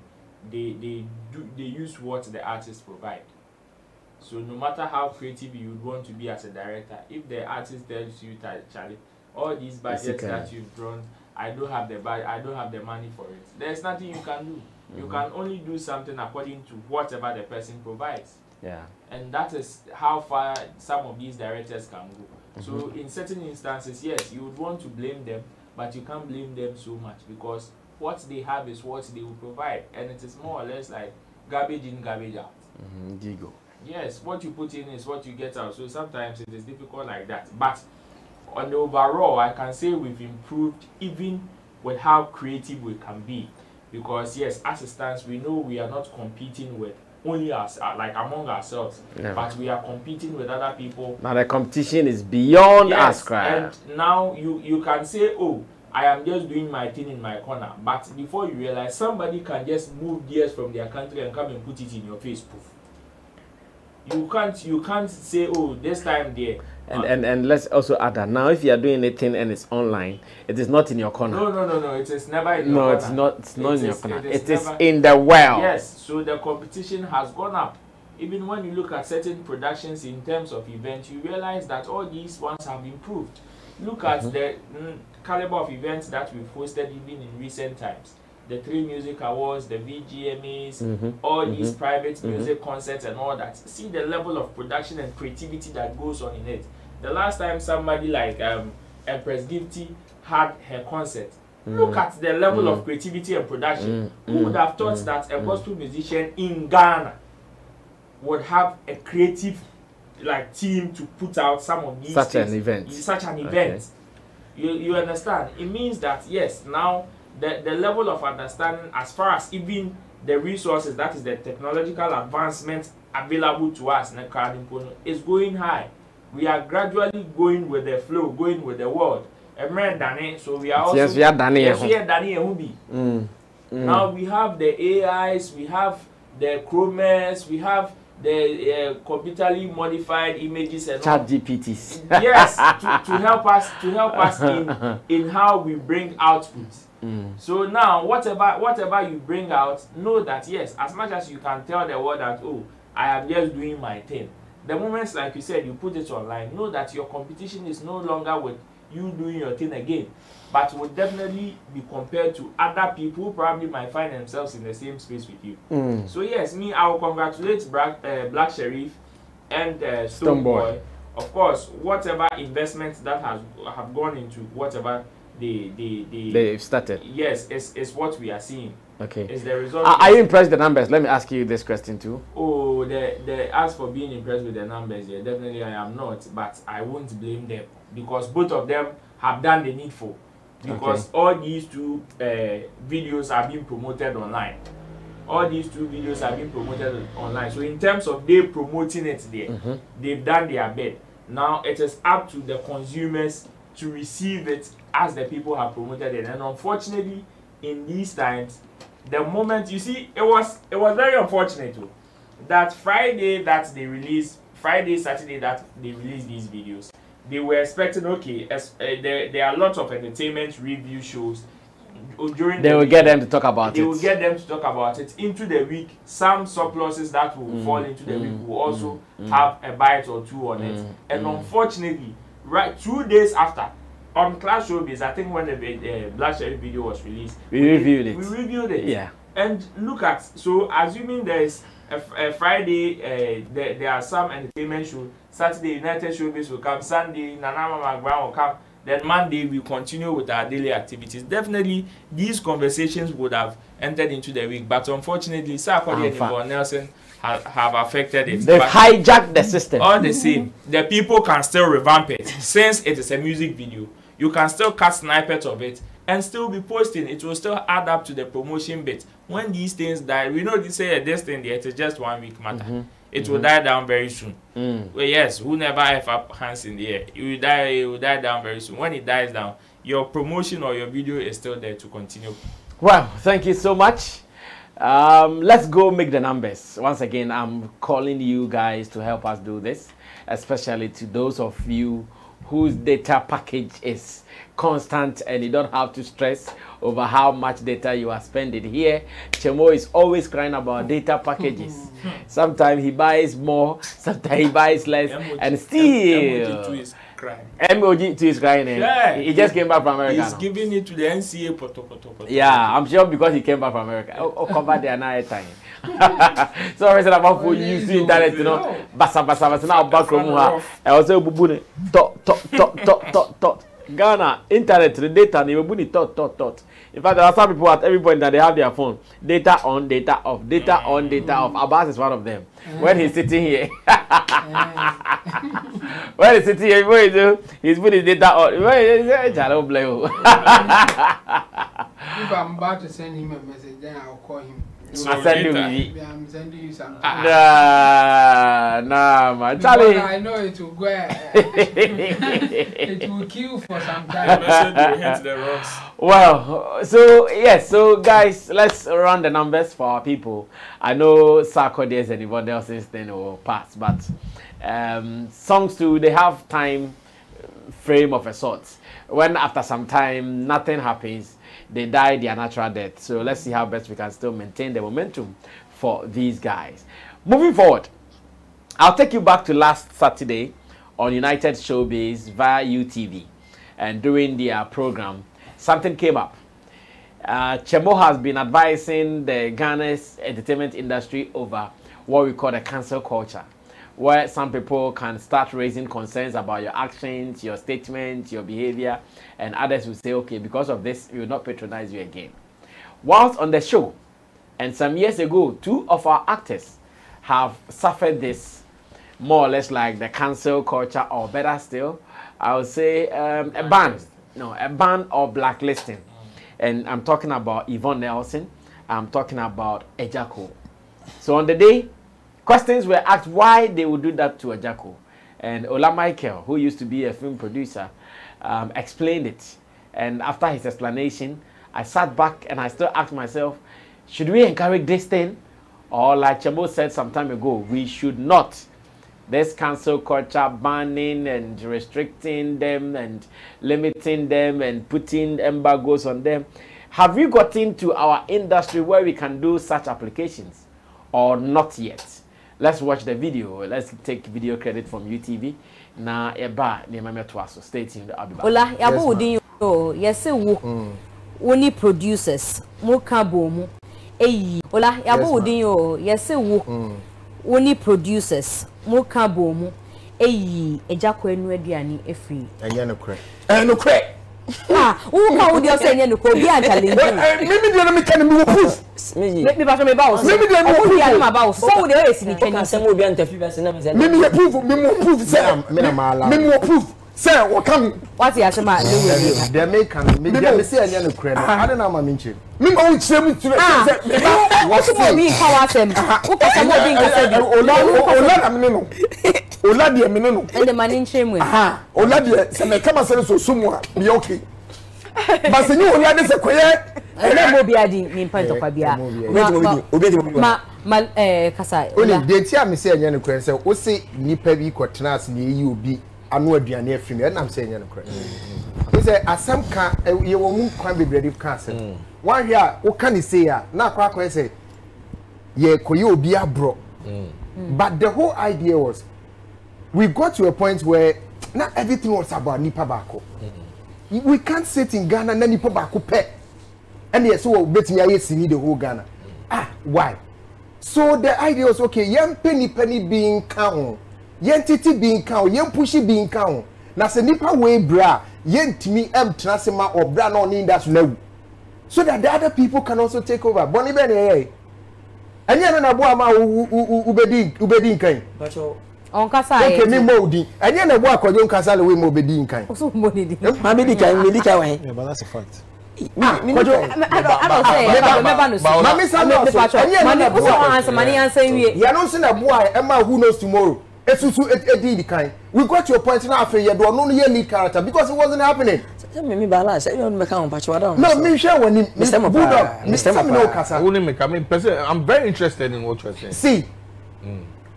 they use what the artists provide. So no matter how creative you would want to be as a director, if the artist tells you that, Charlie, all these budgets that you've drawn, I don't have the money for it, there's nothing you can do. You can only do something according to whatever the person provides. Yeah. And that is how far some of these directors can go. So in certain instances, yes, you would want to blame them, but you can't blame them so much because what they have is what they will provide. And it is more or less like garbage in, garbage out. Gigo. Yes, what you put in is what you get out. So sometimes it is difficult like that. But on the overall, I can say we've improved even with how creative we can be. Because yes, as it stands, we know we are not competing with only us, like among ourselves, but we are competing with other people. Now the competition is beyond us, and now you can say, oh, I am just doing my thing in my corner, but before you realize, somebody can just move gears from their country and come and put it in your face. Poof. You can't say, oh, this time there. And let's also add that now if you are doing anything and it's online, it is not in your corner. No. It is never in your corner. No, it's not in your corner. It is in the world. Yes, so the competition has gone up. Even when you look at certain productions in terms of events, you realize that all these ones have improved. Look at the caliber of events that we've hosted even in recent times. The 3 music awards, the VGMAs, all these private music concerts and all that. See the level of production and creativity that goes on in it. The last time somebody like Empress Gifty had her concert, look at the level of creativity and production. Who would have thought that a gospel musician in Ghana would have a creative team to put out some of these such things, an event. Such an event. You understand? It means that yes, now the level of understanding as far as even the resources, that is the technological advancement available to us is going high. We are gradually going with the flow, going with the world. So we are also now we have the AIs, we have the Chromes, we have the computerly modified images and chat GPTs. Yes, to help us in how we bring outputs. So now whatever you bring out, know that yes, as much as you can tell the world that, oh, I am just doing my thing, the moments like you said you put it online, know that your competition is no longer with you doing your thing again, but will definitely be compared to other people who probably might find themselves in the same space with you. So yes, I will congratulate Black Sherif and Stonebwoy. Of course, whatever investments that have gone into whatever they've started. Yes, it's what we are seeing. Okay. It's the result. Are you impressed with the numbers? Let me ask you this question too. Oh, as for being impressed with the numbers, yeah, definitely I am not, but I won't blame them because both of them have done the needful. Because all these 2 videos are being promoted online. So in terms of they promoting it there, they've done their bit. Now it is up to the consumers to receive it as the people have promoted it. And unfortunately, in these times, the moment you see, it was very unfortunate too, that Saturday that they released these videos, they were expecting, okay, there are lots of entertainment review shows during they will get them to talk about it. They will get them to talk about it into the week. Some surpluses that will fall into the week will also have a bite or 2 on it. And unfortunately, right 2 days after, on Class Showbiz, I think when the Black Sherif video was released, we reviewed it. Yeah. And look at, so assuming there is a Friday, there are some entertainment shows. Saturday, United Showbiz will come. Sunday, Nanama Magban will come. Then Monday, we continue with our daily activities. Definitely, these conversations would have entered into the week. But unfortunately, Sarkodie and Yvonne Nelson have affected it. They've hijacked the system. All the same, the people can still revamp it. Since it is a music video, you can still cut snippets of it and still be posting. It will still add up to the promotion bit. When these things die, we know they say this thing there, it is just 1 week matter. It will die down very soon. Well, yes, who never have up hands in the air, it will die down very soon. When it dies down, your promotion or your video is still there to continue. Well, thank you so much. Let's go make the numbers. Once again, I'm calling you guys to help us do this, especially to those of you whose data package is constant and you don't have to stress over how much data you are spending. Here, Chemo is always crying about data packages. Sometimes he buys more, sometimes he buys less, and still crying. MOG too is crying. Yeah. He just came back from America. He's giving it to the NCA. Yeah, I'm sure because he came back from America. Oh, cover there another time. So I said about for you see internet, you know, basa now back from her. I was saying bubu tot. Ghana internet the data they bubu tot. In fact, there are some people at every point that they have their phone. Data on, data off, data on, data off. Abbas is one of them. When he's sitting here, when he's sitting here, he's putting his data on. If I'm about to send him a message, then I'll call him. So I'm sending you something. Nah, man. Charlie. I know it will go. It will kill for some time. Well, so yes, so guys, let's run the numbers for our people. I know Sarkodie and Yvonne else's thing will pass, but songs too, they have time frame of a sort. When after some time nothing happens, they die their natural death. So let's see how best we can still maintain the momentum for these guys. Moving forward, I'll take you back to last Saturday on United Showbiz via UTV. And during their program, something came up. Chemo has been advising the Ghana's entertainment industry over what we call the cancel culture, where some people can start raising concerns about your actions, your statements, your behavior, and others will say, okay, because of this, we will not patronize you again. Whilst on the show, and some years ago, 2 of our actors have suffered this, more or less like the cancel culture, or better still, I would say a ban or blacklisting. And I'm talking about Yvonne Nelson, I'm talking about Ejako. So on the day, questions were asked why they would do that to Ejako. And Ola Michael, who used to be a film producer, explained it. And after his explanation, I sat back and I still asked myself, should we encourage this thing? Or like Chemo said some time ago, we should not. This cancel culture, banning and restricting them and limiting them and putting embargoes on them. Have we got into our industry where we can do such applications or not yet? Let's watch the video. Let's take video credit from UTV. Na eba ni mama twaso. Stay tuned. I'll be back. Ola, yabo udin yo. Yes, wo. Oni producers. Mo kabo mu. Eyi. Ola, yabo udin yo. Yes, wo. Oni producers. Mo kabo mu. Eyi. Ejako enu aduani efri. Enye no kre. No kre. Ah, who can would you say enye no kre? Bi a challenge. Maybe dey me can me proof. Me ba so me ba o. Maybe dey me proof ya ma ba o. So we dey see ni twani. Say mo bi interview person na me say. Me proof, me proof say me na mala. Me proof. Say what come? What you say ma? Dey me can me say enye no kre. I don't know ma me nche. Me ma nche me tire say. What for me power sem? Who ka say mo bi nka say. Ola na me no. Ola de me no. And the man in shame we. Aha. Ola de say me kama say so sumu a me okay. But say you ola de say koye. Ele mo bia di ni mpa ntokwa bia. Ma kasa. Oni de ti am say enye no kre say o say nipa bi kwotena as na eyi obi anu aduane afiri me na am say enye no kre. We say asam ka ye wo mu kwan bebrede ka say. One here o ka ni say ya na akwa say ye koye obi abro. But the whole idea was we got to a point where not everything was about nipa bako. We can't sit in Ghana na nipa bako pe. And yes, so bet me I see the whole Ghana. Why? So the idea was okay, young penny being count, young titi being count, young pushy being count. Na se nipa way bra, young timi transema or bra no need that no. So that the other people can also take over. Bonnie Benny, and you know boa ma ubedi kan. On kasa okay me modi and you know boa ko yon kasa le we mo bedi kan. So money di. Ma me di kan wa. Yeah, but that's a fact. I don't say. Mami say money answer we. You don't say na boa e ma who knows tomorrow. Esusu edi di kan. We got to a point now after you do no need character because it wasn't happening. Me balance. I don't make am patch wa down. No, me share when Mr. Bulldog, Mr. No kasa. I'm very interested in what you're saying. See.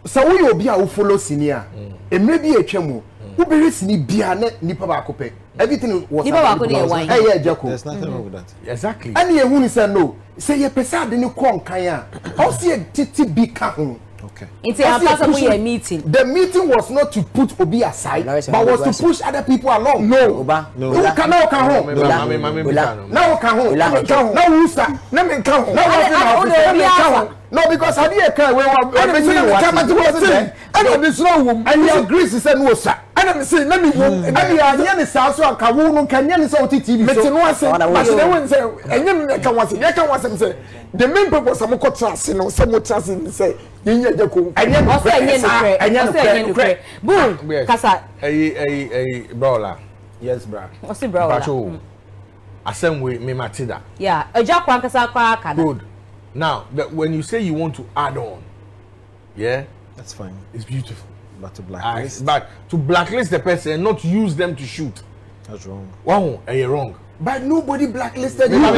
So we obi a follow senior. E maybe a twemu. Who be sini bia na nipa ba ko pe. Everything was There's nothing wrong with that. Exactly. And ye who say no. Say ye pesa de ni kon kan a. How see titi bi ka ho. Okay. It's a meeting. The meeting was not to put Obi aside, but was to push other people along. No. No. You cannot come home. Now come home. Now who start? Let me come home. No, because I didn't care where and your Greece is no sir. And I'm saying, let me go. And the South so can TV. And the main purpose of trust, you know, some trust in say, boom, Kasa. A brawler. Yes, bra. What's the brawler? I same way, me matida. Yeah, a jack one Kasa. Good. Now, when you say you want to add on, yeah, that's fine. It's beautiful. But to blacklist, but to blacklist the person and not use them to shoot, that's wrong. Wow, you're wrong. But nobody blacklisted you. Wait.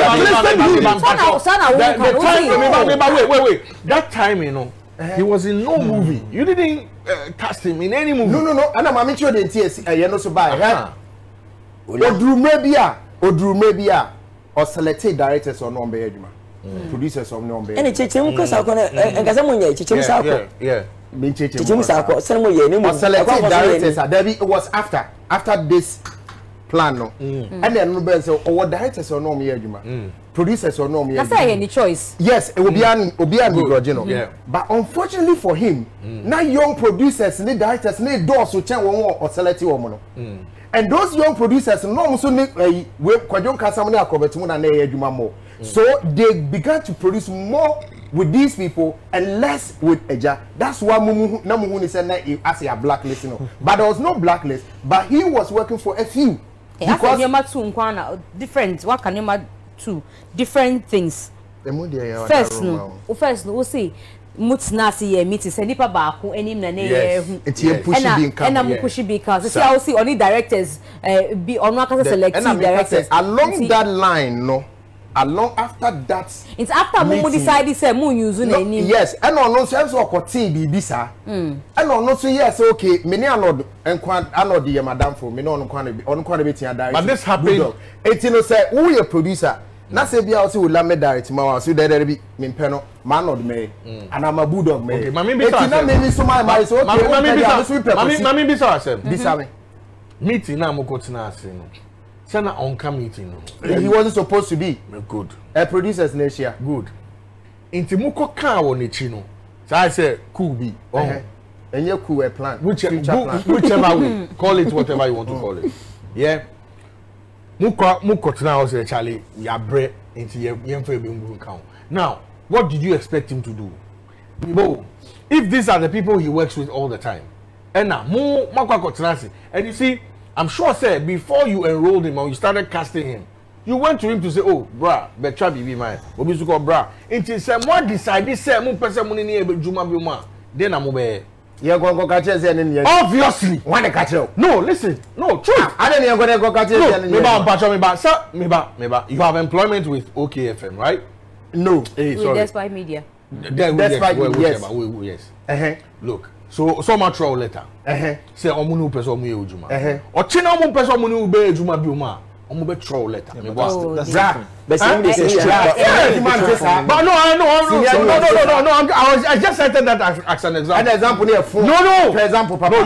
That time, you know, he was in no movie. You didn't cast him in any movie. No. And I'm sure they you know so by Odru maybe or selected directors or no be producers of no be. Any chechemu ko sa ko na ngasa mo nya chechemu sa ko. Yeah. Chechemu sa ko sen mo ye ni mo. Selected directors it was after this plan no. And then no be say or directors or no me adwuma. Producers or no me. That's any choice. Yes, it will be an original. Yeah. But unfortunately for him, now young producers and directors need doors to change one or selected one. And those young producers no also need we kwadon kasa mo na akobetumu na adwuma more. So they began to produce more with these people and less with Eja. That's why Namuhuni said as a blacklist, you know. But there was no blacklist, but he was working for a few. Because different. What can you do? Different things. First, we'll see. Mutnasi meeting say nipa ba ko enim na na and I'm pushing because see I see only directors be on one selected directors along that line no. Along after that, it's after Mumu decided say Mu use name. Yes, and on no sense or kotin bibi sa. And on no say yes okay. Me ni anod anod the madam for me no on kwan be tia direct. But this happened. It no say who your producer. Na say bia also will let me direct ma so there be me peno man of me and I'm a bulldog me. Okay, mami be so. Maybe so my so okay. Mami be so asem. Bisa meeting na mo ko tina ase no. Sana onka meeting no. He wasn't supposed to be. Good. A producers next year. Good. Inti muko kan wo nechi no. So I say cool be. And you cool a plan. Whichever way. Call it whatever you want to call it. Yeah. Muko tina o say Charlie ya bre inti yemfa be mbu kan. Now, what did you expect him to do? If these are the people he works with all the time. And now makwa tina say. And you see I'm sure, sir, before you enrolled him or you started casting him, you went to him to say, oh, brah, betcha be mine. Obi suko brah. Until someone decided, say, mu person money ni juma bi ma. Then I'm over. You go catch us any. Obviously. Wanna catch you? No, listen. No, truth. I don't even go catch us any. Meba. You have employment with OKFM, right? No. Hey, sorry. Despite media. Despite yes. Look. So much troll letter. Say omunu person mu ejuma. Ochina omu person mu ni be ejuma bi uma. Omu be troll letter. That's different. But no, I just cited that as an example. An example here for No. For example, Papa. No,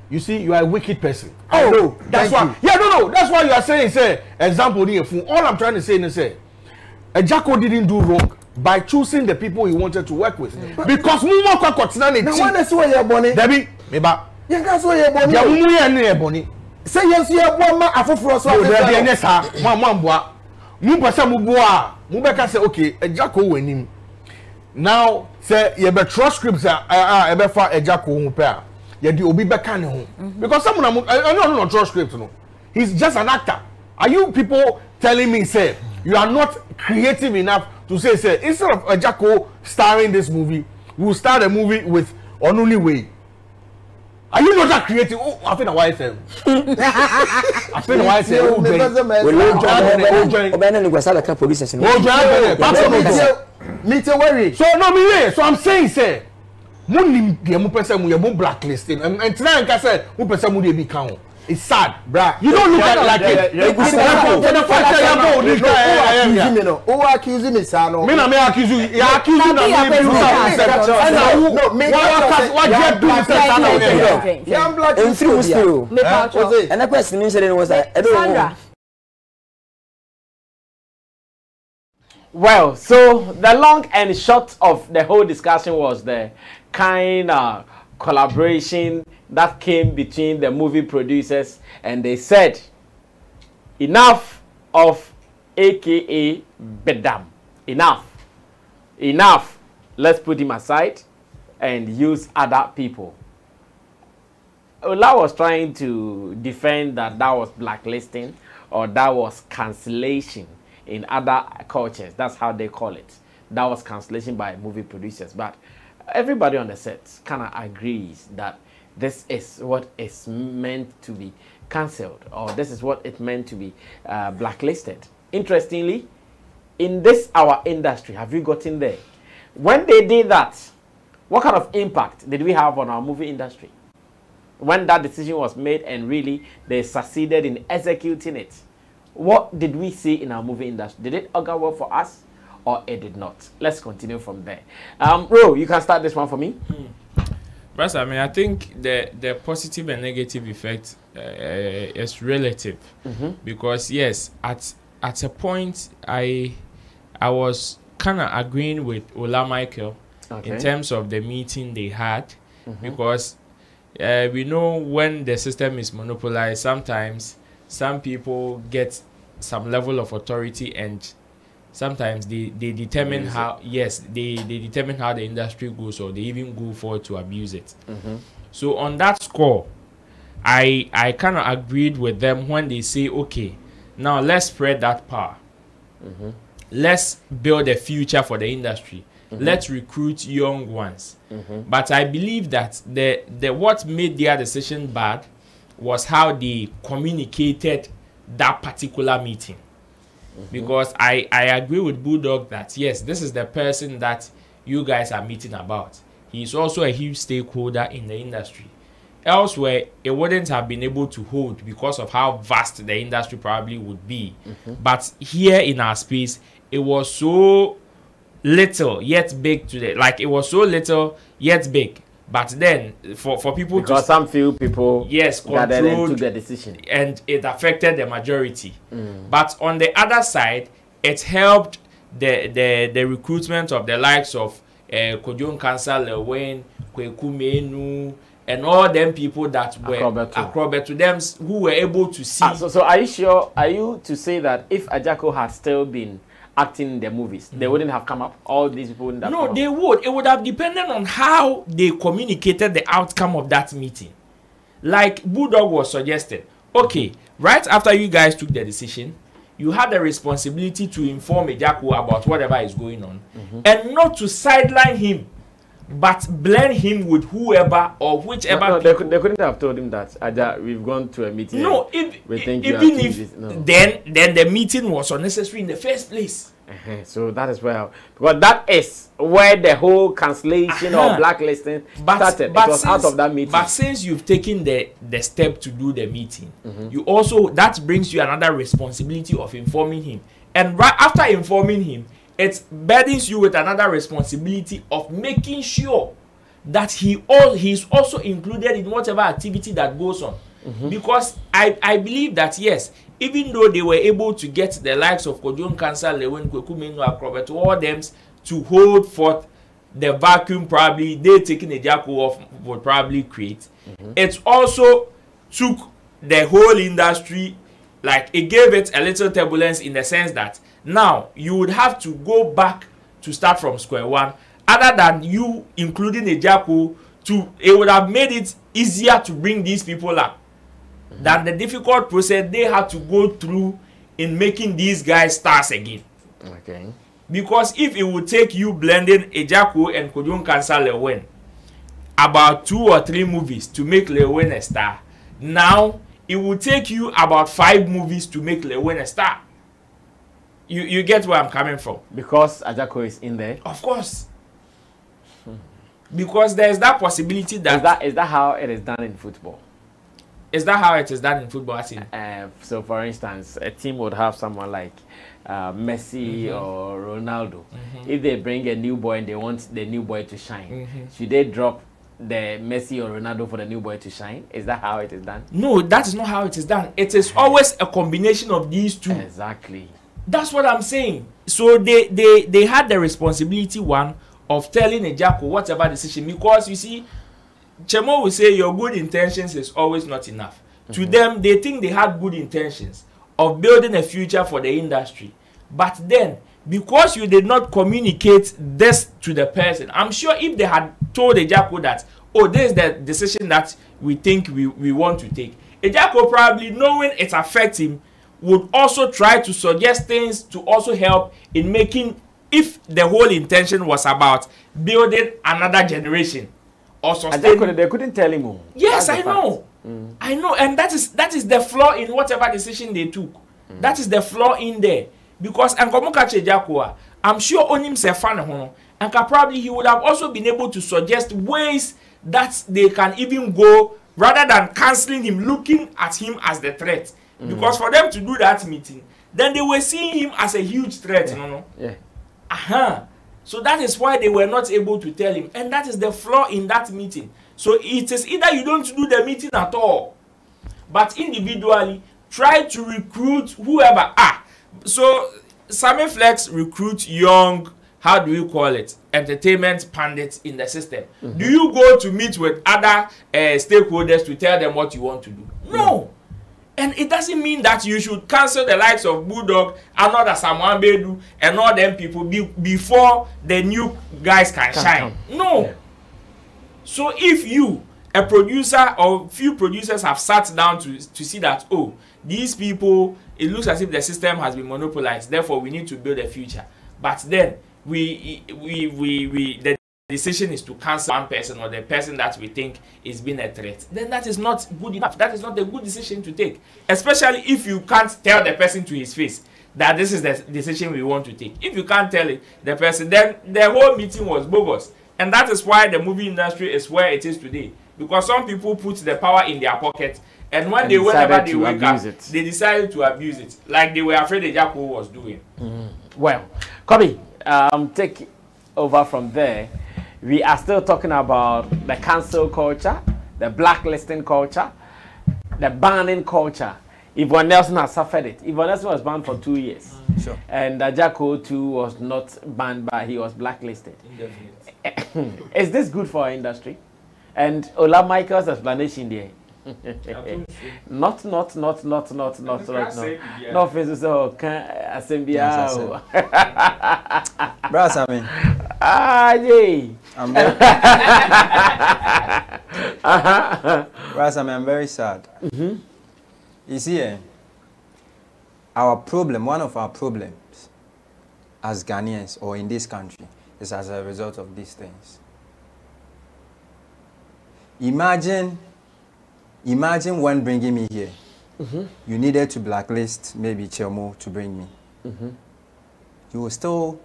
you see, you are a wicked person. Oh, no. That's why. Yeah, no. That's why you are saying say example here for. All I'm trying to say is say Ejako didn't do wrong by choosing the people he wanted to work with. Because Mumu kwa kotina ne. Now when is where you born? Debbie, meba. You guys where you born? Ya Mumu ya ne born. Say yes you born ma afoforo so. Debbie ene sa. Mboa. Mu pesa mu boa. Mu be ka say okay, Ejako wanim. Now say you be trust scripts e be fa Ejako hu pe a. Ye di obi be ka ne ho. Because someone no trust script no. He's just an actor. Are you people telling me say you are not creative enough to say instead of Ejako starring this movie, we'll start a movie with Only Way. Are you not that creative? Oh, I think why say. I think why say. So I'm saying say, munim dia mu pese mu ye mu blacklisting. And tonight I said mu pese mu dey be kan. It's sad, bruh. You don't look at it like it. Who accusing me, son? Me na me accuse you. You accuse you na me. No, me. What you do is that. Young black. In through still. And the question is was I don't know. Well, so the long and short of the whole discussion was the kind of collaboration that came between the movie producers, and they said enough of AKA Bedam. Enough. Let's put him aside and use other people. Ola was trying to defend that was blacklisting or that was cancellation in other cultures. That's how they call it. That was cancellation by movie producers. But everybody on the set kind of agrees that this is what is meant to be cancelled, or this is what it meant to be blacklisted. Interestingly, in this our industry, have you gotten there? When they did that, what kind of impact did we have on our movie industry? When that decision was made and really they succeeded in executing it, what did we see in our movie industry? Did it augur well for us, or it did not? Let's continue from there. Ro, you can start this one for me. But I mean, I think the positive and negative effect is relative, because yes, at a point I was kind of agreeing with Ola Michael in terms of the meeting they had, because we know when the system is monopolized, sometimes some people get some level of authority, and sometimes they determine how they determine how the industry goes, or they even go forward to abuse it. So on that score, I kind of agreed with them when they say, okay, now let's spread that power. Let's build a future for the industry. Let's recruit young ones. But I believe that the what made their decision bad was how they communicated that particular meeting. Because I agree with Bulldog that yes, this is the person that you guys are meeting about. He's also a huge stakeholder in the industry. Elsewhere, it wouldn't have been able to hold because of how vast the industry probably would be. But here in our space, it was so little yet big today. Like it was so little yet big. But then for people because some few people gathered and took the decision, and it affected the majority. But on the other side, it helped the recruitment of the likes of Kojon Kansa Lewin, Kweku Menu, and all them people that were acrobat to them who were able to see. So are you sure? Are you to say that if Ajako had still been acting in the movies, they wouldn't have come up? All these people wouldn't have come up? No, they would. It would have depended on how they communicated the outcome of that meeting. Like Bulldog was suggested, okay, right after you guys took the decision, you had the responsibility to inform Ejako about whatever is going on, and not to sideline him, but blend him with whoever or whichever. No, they couldn't have told him that Aja, we've gone to a meeting. No, then the meeting was unnecessary in the first place. So that is where, because that is where the whole cancellation or blacklisting started. It was out of that meeting. But since you've taken the step to do the meeting, you also, that brings you another responsibility of informing him. And right after informing him, it burdens you with another responsibility of making sure that he's also included in whatever activity that goes on. Because I believe that yes, even though they were able to get the likes of Kojon Kansa, Lewin, Kweku Menu, Acrobat, all them to hold forth the vacuum probably they taking a jackal off would probably create. It also took the whole industry, like it gave it a little turbulence in the sense that now you would have to go back to start from square one, other than you including a jackal it would have made it easier to bring these people up than the difficult process they had to go through in making these guys stars again. Because if it would take you blending Ejako and Kojon Kansa Lewin about 2 or 3 movies to make Lewin a star, now it would take you about 5 movies to make Lewin a star. You get where I'm coming from? Because Ajako is in there? Of course. Because there's that possibility that... Is that how it is done in football? Is that how it is done in football? So, for instance, a team would have someone like Messi or Ronaldo. If they bring a new boy and they want the new boy to shine, should they drop the Messi or Ronaldo for the new boy to shine? Is that how it is done? No, that is not how it is done. It is always a combination of these two. Exactly. That's what I'm saying. So they had the responsibility, one, of telling Ejako whatever decision, because you see, Chemo will say your good intentions is always not enough. To them, they think they had good intentions of building a future for the industry. But then, because you did not communicate this to the person, I'm sure if they had told Ejako that, oh, this is the decision that we think we want to take, Ejako, probably knowing it affects him, would also try to suggest things to also help in making, if the whole intention was about building another generation or sustaining. They couldn't tell him. Yes, I know. I know, and that is the flaw in whatever decision they took. That is the flaw in there. Because Ankomukache Jakua, I'm sure on him se fan hono, and probably he would have also been able to suggest ways that they can even go, rather than cancelling him, looking at him as the threat. Because for them to do that meeting, then they were seeing him as a huge threat. So that is why they were not able to tell him, and that is the flaw in that meeting. So it is either you don't do the meeting at all, but individually try to recruit whoever. So Sammy Flex recruit young, how do you call it, entertainment pundits in the system. Do you go to meet with other stakeholders to tell them what you want to do? No. And it doesn't mean that you should cancel the likes of Bulldog and other Samuel Bedu and all them people before the new guys can shine. No. So if you, a producer or few producers, have sat down to see that, oh, these people, it looks as if the system has been monopolized, therefore we need to build a future. But then the decision is to cancel one person or the person that we think is being a threat, then that is not good enough. That is not a good decision to take, especially if you can't tell the person to his face that this is the decision we want to take. If you can't tell it, the person, then the whole meeting was bogus. And that is why the movie industry is where it is today, because some people put the power in their pocket, and whenever they wake up, they decided to abuse it, like they were afraid Ejako was doing. Well, Kobe, take over from there. We are still talking about the cancel culture, the blacklisting culture, the banning culture. Yvonne Nelson has suffered it. Yvonne Nelson was banned for 2 years. Sure. And Ejako too was not banned, but he was blacklisted. Is this good for our industry? And Ola Michael's explanation there. Not. No, offense, so Assembia. Brother Sammy. Brother Sammy, I'm very sad. You see, our problem, one of our problems as Ghanaians or in this country, is as a result of these things. Imagine when bringing me here, you needed to blacklist maybe Chemo to bring me. You will still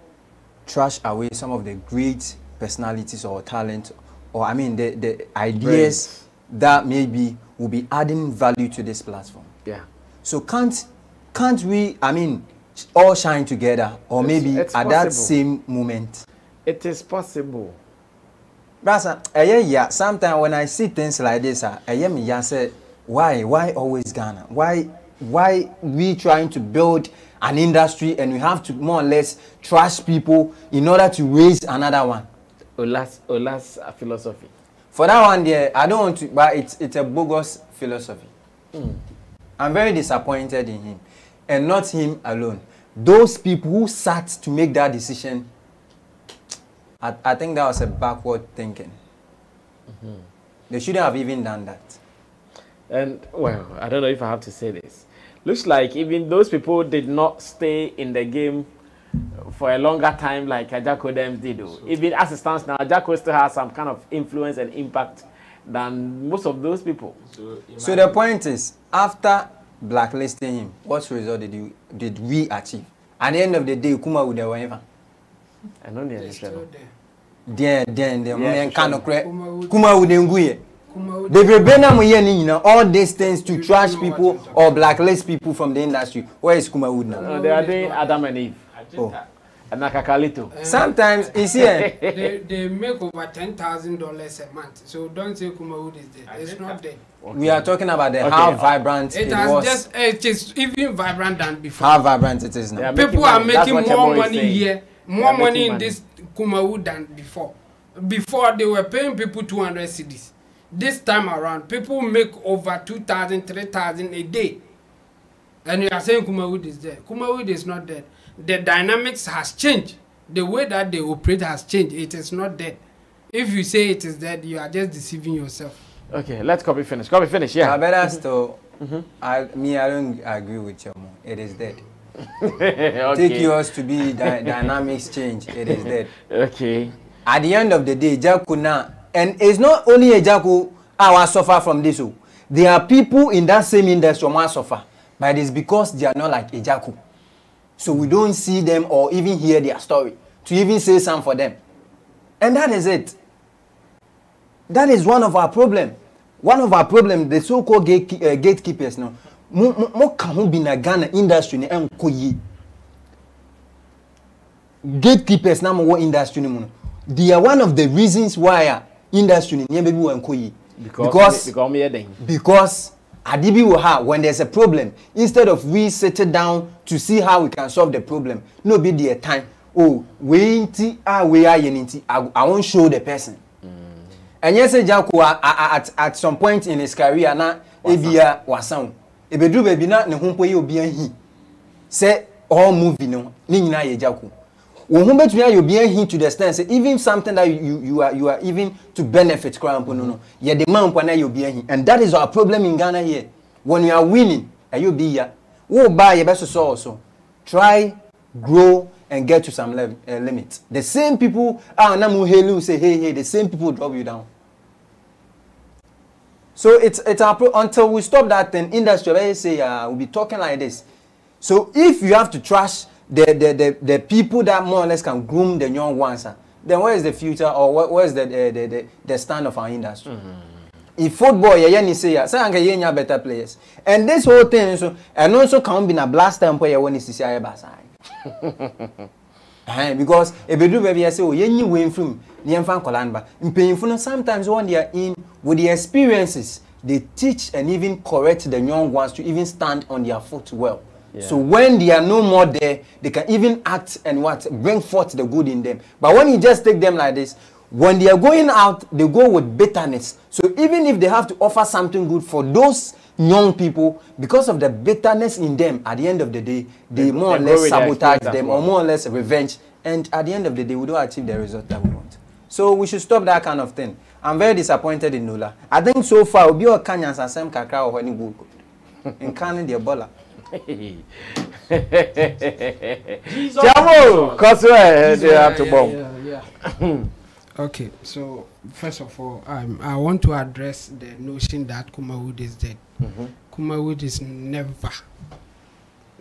trash away some of the great personalities or talent, or I mean the ideas that maybe will be adding value to this platform. Yeah. So can't we, I mean, all shine together, or maybe at possible. That same moment? It is possible. Brother, yeah, sometimes when I see things like this, I say, why always Ghana? Why we trying to build an industry and we have to more or less trash people in order to raise another one? Ola's philosophy. For that one there, I don't want to, but it's a bogus philosophy. I'm very disappointed in him. And not him alone. Those people who sat to make that decision, I think that was a backward thinking. They shouldn't have even done that. And, well, I don't know if I have to say this. Looks like even those people did not stay in the game for a longer time like Ejako them did. Even as it stands now, Ejako still has some kind of influence and impact than most of those people. So the point is, after blacklisting him, what result did we achieve? At the end of the day, Kuma would have whatever. I don't know Kuma would They will all these things to trash people or blacklist people from the industry. Where is Kumawood now? No, they are doing Adam and Eve. And Nakakalito. Sometimes it's here. They make over $10,000 a month. So don't say Kumawood is dead. It's not dead. Okay. We are talking about how vibrant it was. It is even vibrant than before. How vibrant it is now. People are making more money here, more money in this Kumawood than before. Before they were paying people 200 cedis. This time around, people make over 2,000, 3,000 a day. And you are saying Kumawood is dead. Kumawood is not dead. The dynamics has changed. The way that they operate has changed. It is not dead. If you say it is dead, you are just deceiving yourself. Okay, let's copy finish. Copy finish, yeah. I better still, I don't agree with you. It is dead. Okay. Take yours to be dynamics change. It is dead. Okay. At the end of the day, Jaku now, and it's not only a Jaku who suffer from this. There are people in that same industry who suffer, but it's because they are not like a Jaku. So we don't see them or even hear their story to even say something for them. And that is it. That is one of our problems. One of our problems, the so-called gatekeepers now. Mo can be na Ghana industry ni enkoyi. Gatekeepers na mo industry ni mo. They are one of the reasons why industry ni baby enkoyi. Because Adibi will when there's a problem, instead of we settle down to see how we can solve the problem, no be the time. Oh, we I won't show the person. And yes, Jaco at some point in his career, na ebia wasan. Ebedu baby na ne humpo ye obi ahi. Say all movie no, ni nyina ye Jaco. Wo humbe to you be ahi to the extent say even something that you are even to benefit crowd no. Ye the man na you be ahi. And that is our problem in Ghana here. When you are winning, you be here. Wo buy your best so. Try, grow and get to some limit. The same people say hey, the same people drop you down. So it's until we stop that thing, industry say we'll be talking like this. So if you have to trash the people that more or less can groom the young ones, then where is the future or where is the stand of our industry? If football, you say say better players, and this whole thing so and also can be a blast time where you see because if you do baby, I say, oh, you win from the infant Kolanba. In painful, sometimes when they are in with the experiences, they teach and even correct the young ones to even stand on their foot well. Yeah. So when they are no more there, they can even act and bring forth the good in them. But when you just take them like this, when they are going out, they go with bitterness. So even if they have to offer something good for those young people, because of the bitterness in them, at the end of the day, they more or less sabotage them or more or less revenge. And at the end of the day, we don't achieve the result that we want. So we should stop that kind of thing. I'm very disappointed in Nola. I think so far, we'll be all Kenyans and some kakra or any good in Canning the Ebola. Jamo, cause they have to bomb. Okay, so first of all, I want to address the notion that Kumawood is dead. Kumawood is never,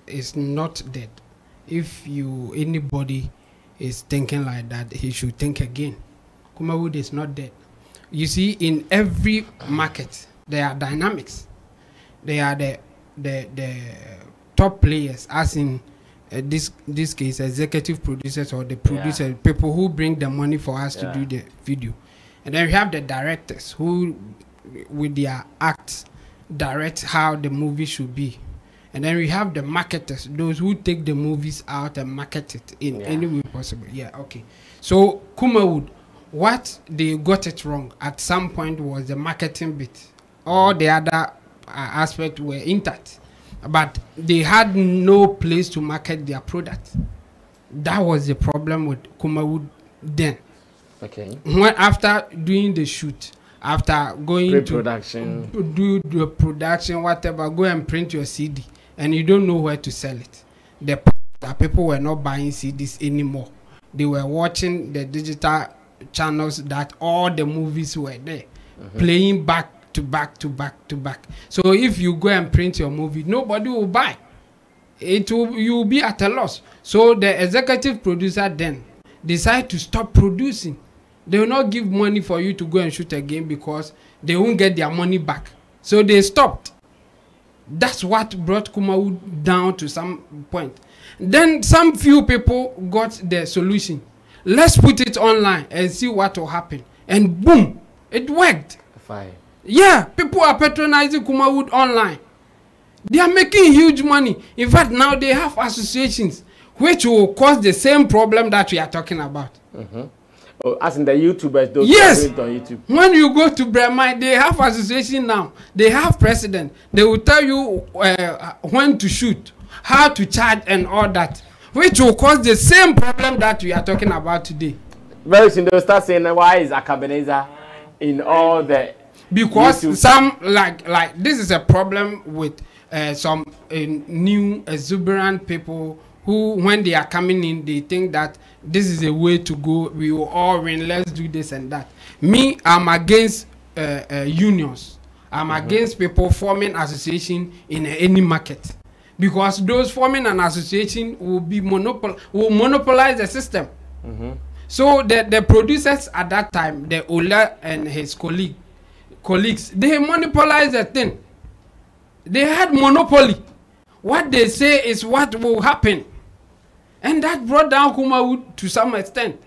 is not dead. If anybody is thinking like that, he should think again. Kumawood is not dead. You see, in every market, there are dynamics. They are the top players, as in this case, executive producers or the producers, people who bring the money for us to do the video. And then we have the directors who, with their acts, direct how the movie should be. And then we have the marketers, those who take the movies out and market it in any way possible. Yeah, okay. So Kumawood, what they got it wrong at some point was the marketing bit. All the other aspects were intact, but they had no place to market their product. That was the problem with Kumawood then. Okay. When after doing the shoot, after going to do the production, whatever, go and print your CD, and you don't know where to sell it. The people were not buying CDs anymore. They were watching the digital channels that all the movies were there, playing back to back to back to back. So if you go and print your movie, nobody will buy. You will be at a loss. So the executive producer then decided to stop producing They will not give money for you to go and shoot again because they won't get their money back. So they stopped. That's what brought Kumawood down to some point. Then some few people got the solution. Let's put it online and see what will happen. And boom, it worked. Fine. Yeah, people are patronizing Kumawood online. They are making huge money. In fact, now they have associations which will cause the same problem that we are talking about. Oh, as in the YouTubers, those yes. on YouTube. When you go to Bremai, they have association now. They have president. They will tell you when to shoot, how to charge, and all that, which will cause the same problem that we are talking about today. Very soon they'll start saying, why is Akabeneza in all the because YouTube? Some like this is a problem with some new exuberant people who, when they are coming in, they think that this is a way to go. We will all win. Let's do this and that. Me, I'm against unions. I'm against people forming association in any market, because those forming an association will be monopolize the system. So the producers at that time, the Ola and his colleagues, they monopolize the thing. They had monopoly. What they say is what will happen. And that brought down Kumawood to some extent,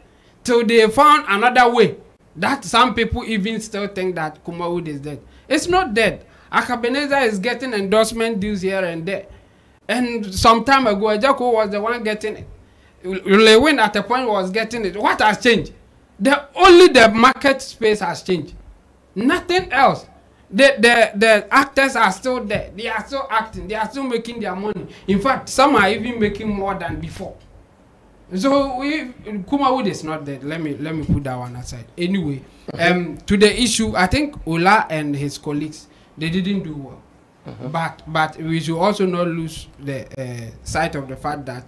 till they found another way. That some people even still think that Kumawood is dead. It's not dead. Akabeneza is getting endorsement deals here and there. And some time ago, Ejako was the one getting it. Lewin at a point was getting it. What has changed? Only the market space has changed. Nothing else. The actors are still there. They are still acting. They are still making their money. In fact, some are even making more than before. So Kumawood is not dead. Let me put that one aside. Anyway, to the issue, I think Ola and his colleagues, they didn't do well. But we should also not lose the sight of the fact that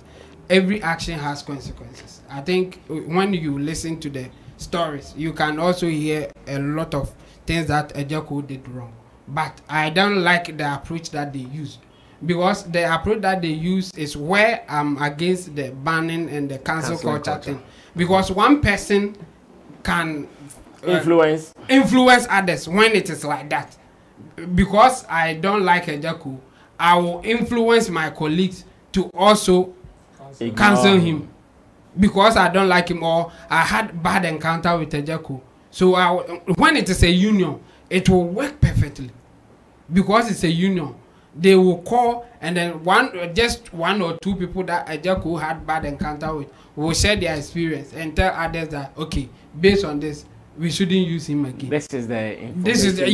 every action has consequences. I think when you listen to the stories, you can also hear a lot of things that Ejako did wrong. But I don't like the approach that they used, because the approach that they use is where I'm against the banning and the cancel culture thing. Because one person can influence others when it is like that. Because I don't like Ejako, I will influence my colleagues to also cancel him. Because I don't like him, or I had bad encounter with Ejako. So when it is a union, it will work perfectly. Because it's a union, they will call, and then just one or two people that Ejako had bad encounter with will share their experience and tell others that, okay, based on this, we shouldn't use him again. This is the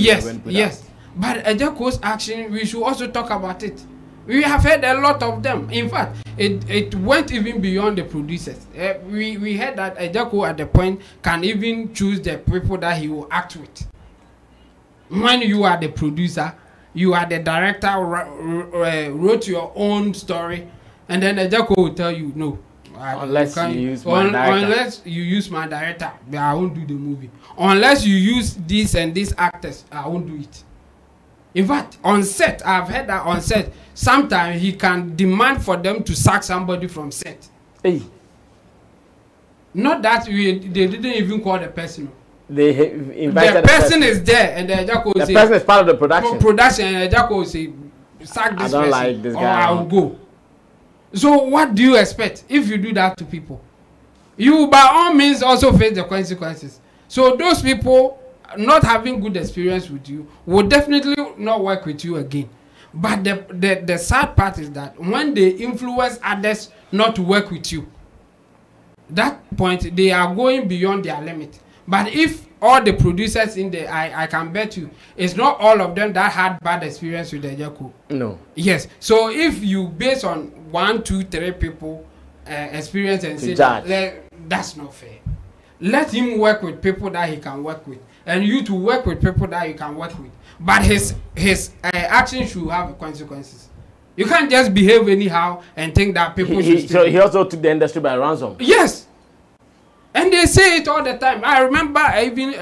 yes. But Ejako's action, we should also talk about it. We have heard a lot of them. In fact, it went even beyond the producers. We heard that Ejako at the point can even choose the people that he will act with. When you are the producer, you are the director, wrote your own story, and then Ejako will tell you, no. Unless you use my director, I won't do the movie. Unless you use this and these actors, I won't do it. In fact, on set, I've heard that on set, sometimes he can demand for them to sack somebody from set. Hey. Not that they didn't even call the person. They invited the person is there, and the person is part of the production. And Ejako will say, sack this person, like this guy, or I'll go. So what do you expect if you do that to people? You by all means also face the consequences. So those people not having good experience with you will definitely not work with you again. But the sad part is that when they influence others not to work with you, that point they are going beyond their limit. But if all the producers in there, I can bet you, it's not all of them that had bad experience with Ejako. No. Yes. So if you base on 1, 2, 3 people experience and say that's not fair. Let him work with people that he can work with, and you to work with people that you can work with. But his action should have consequences. You can't just behave anyhow and think that people should. So he also took the industry by ransom. Yes. And they say it all the time. I remember even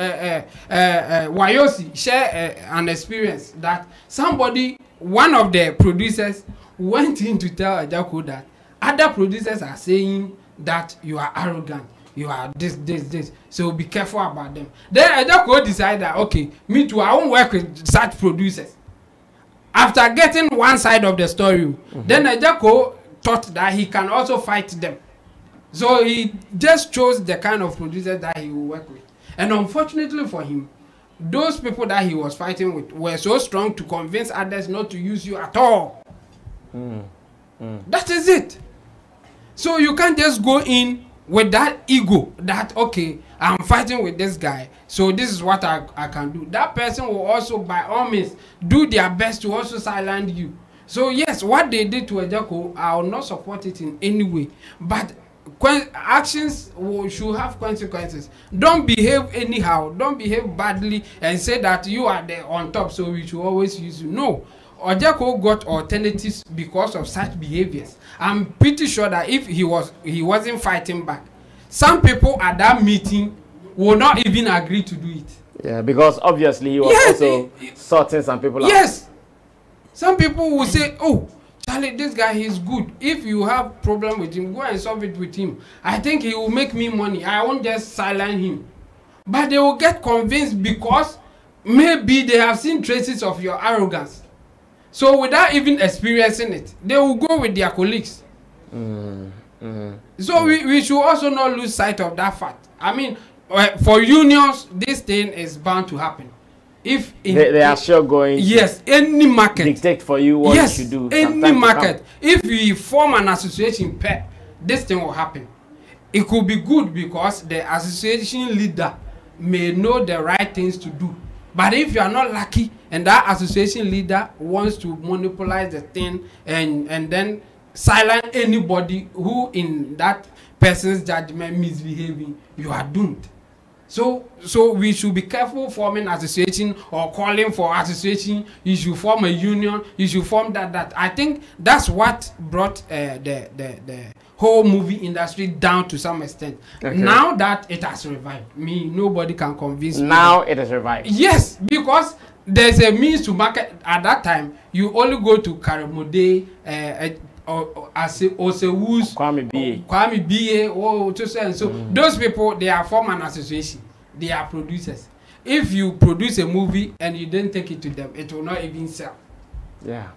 Wayosi share an experience that somebody, one of the producers, went in to tell Ejako that other producers are saying that you are arrogant. you are this. So be careful about them. Then Ejako decide that okay, me too, I won't work with such producers. After getting one side of the story, then Ejako thought that he can also fight them. So he just chose the kind of producers that he will work with. And unfortunately for him, those people that he was fighting with were so strong to convince others not to use you at all. That is it. So you can't just go in with that ego that, okay, I'm fighting with this guy, so this is what I can do. That person will also, by all means, do their best to also silence you. So yes, what they did to Ejako, I will not support it in any way. But actions should have consequences. Don't behave anyhow. Don't behave badly and say that you are there on top, so we should always use you. No. Ejako got alternatives because of such behaviors. I'm pretty sure that if he wasn't fighting back, some people at that meeting will not even agree to do it. Yeah, because obviously he was also sorting some people out. Yes. Some people will say, oh, Charlie, this guy is good. If you have problem with him, go and solve it with him. I think he will make me money. I won't just silence him. But they will get convinced because maybe they have seen traces of your arrogance. So without even experiencing it, they will go with their colleagues. So we should also not lose sight of that fact. I mean, for unions, this thing is bound to happen. If they are sure going any market dictate for you what you should do. Any market. If we form an association, this thing will happen. It could be good because the association leader may know the right things to do. But if you are not lucky and that association leader wants to monopolize the thing and then silence anybody who in that person's judgment misbehaving, you are doomed. So we should be careful forming association or calling for association. You should form a union. You should form that. I think that's what brought the whole movie industry down to some extent. Okay. Now that it has revived, nobody can convince me. Now it has revived. Yes, because there's a means to market. At that time, you only go to Karamode, Osewus, Kwame B.A. So those people, they are form an association. They are producers. If you produce a movie and you don't take it to them, it will not even sell. Yeah.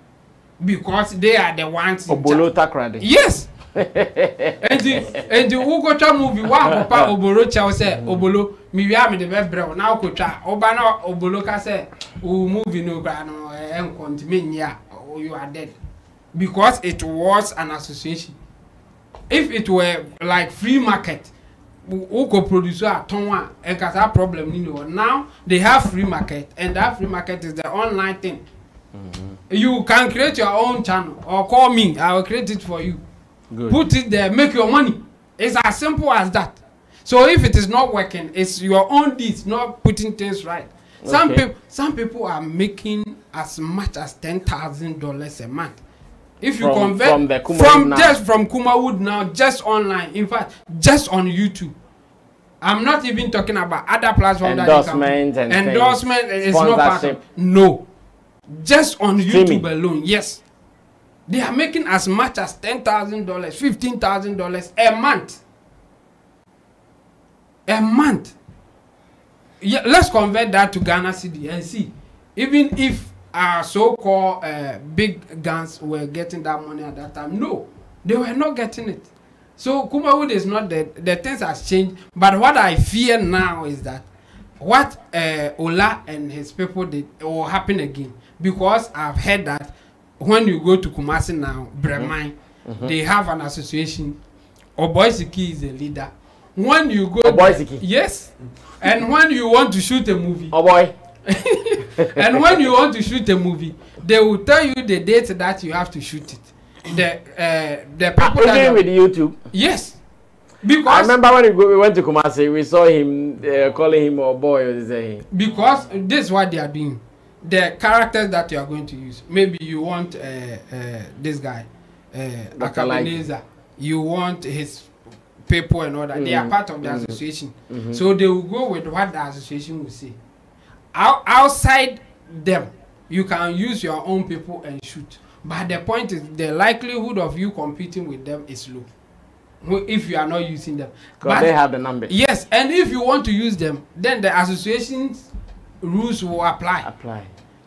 Because they are the ones. Obolo takrade. Yes. and the Ugocha movie, one papa Obolo Chow said, Obolo, me we are the best bro. Now Kocha, Obana Obolo ka say, movie no grano and continue, you are dead. Because it was an association. If it were like free market, Uko producer Tonwa and that problem, now they have free market, and that free market is the online thing. You can create your own channel or call me, I will create it for you. Good. Put it there, make your money. It's as simple as that. So if it is not working, it's your own deeds, not putting things right. Okay. Some people are making as much as $10,000 a month. If you convert from Kumawood now, just online, in fact, just on YouTube. I'm not even talking about other platforms. Endorsement is not part of. No, just on YouTube alone. Yes, they are making as much as $10,000, $15,000 a month. A month. Yeah, let's convert that to Ghana cedi and see. Even if our so-called big guns were getting that money at that time, no, they were not getting it. So Kumawood is not dead. The things has changed. But what I fear now is that what Ola and his people did will happen again. Because I've heard that when you go to Kumasi now, Bremai, they have an association. Oboisiki is a leader. When you go Oboisiki? Yes. And when you want to shoot a movie. Oh boy. And when you want to shoot a movie, they will tell you the date that you have to shoot it. The people that with YouTube. Yes, because I remember when we went to Kumasi, we saw him calling him a boy. Because this is what they are doing. The characters that you are going to use. Maybe you want this guy, Akabaneza. You want his people and all that. They are part of the association, so they will go with what the association will say. Outside them, you can use your own people and shoot. But the point is, the likelihood of you competing with them is low. if you are not using them. Because they have the numbers. Yes, and if you want to use them, then the association's rules will apply.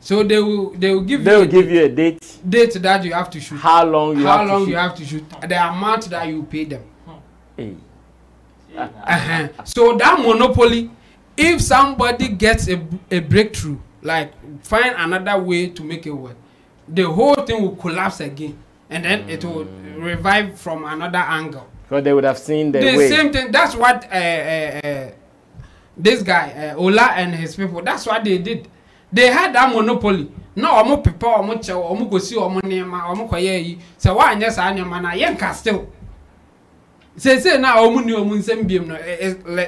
So they will give you a date that you have to shoot. How long you have to shoot. The amount that you pay them. Hey. So that monopoly, if somebody gets a breakthrough, like find another way to make it work, the whole thing will collapse again, and then it will revive from another angle. Because they would have seen the way. Same thing. That's what this guy Ola and his people. That's what they did. They had that monopoly. No, omo people, omo chow, omo go see omo nema, omo koye yi. So why anyes anyama na yenka still. Say now omo ni omo nsem biem no.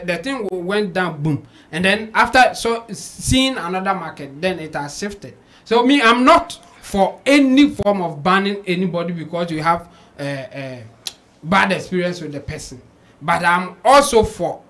The thing went down boom, and then after seeing another market, then it has shifted. So me, I'm not for any form of banning anybody because you have bad experience with the person, but I'm also for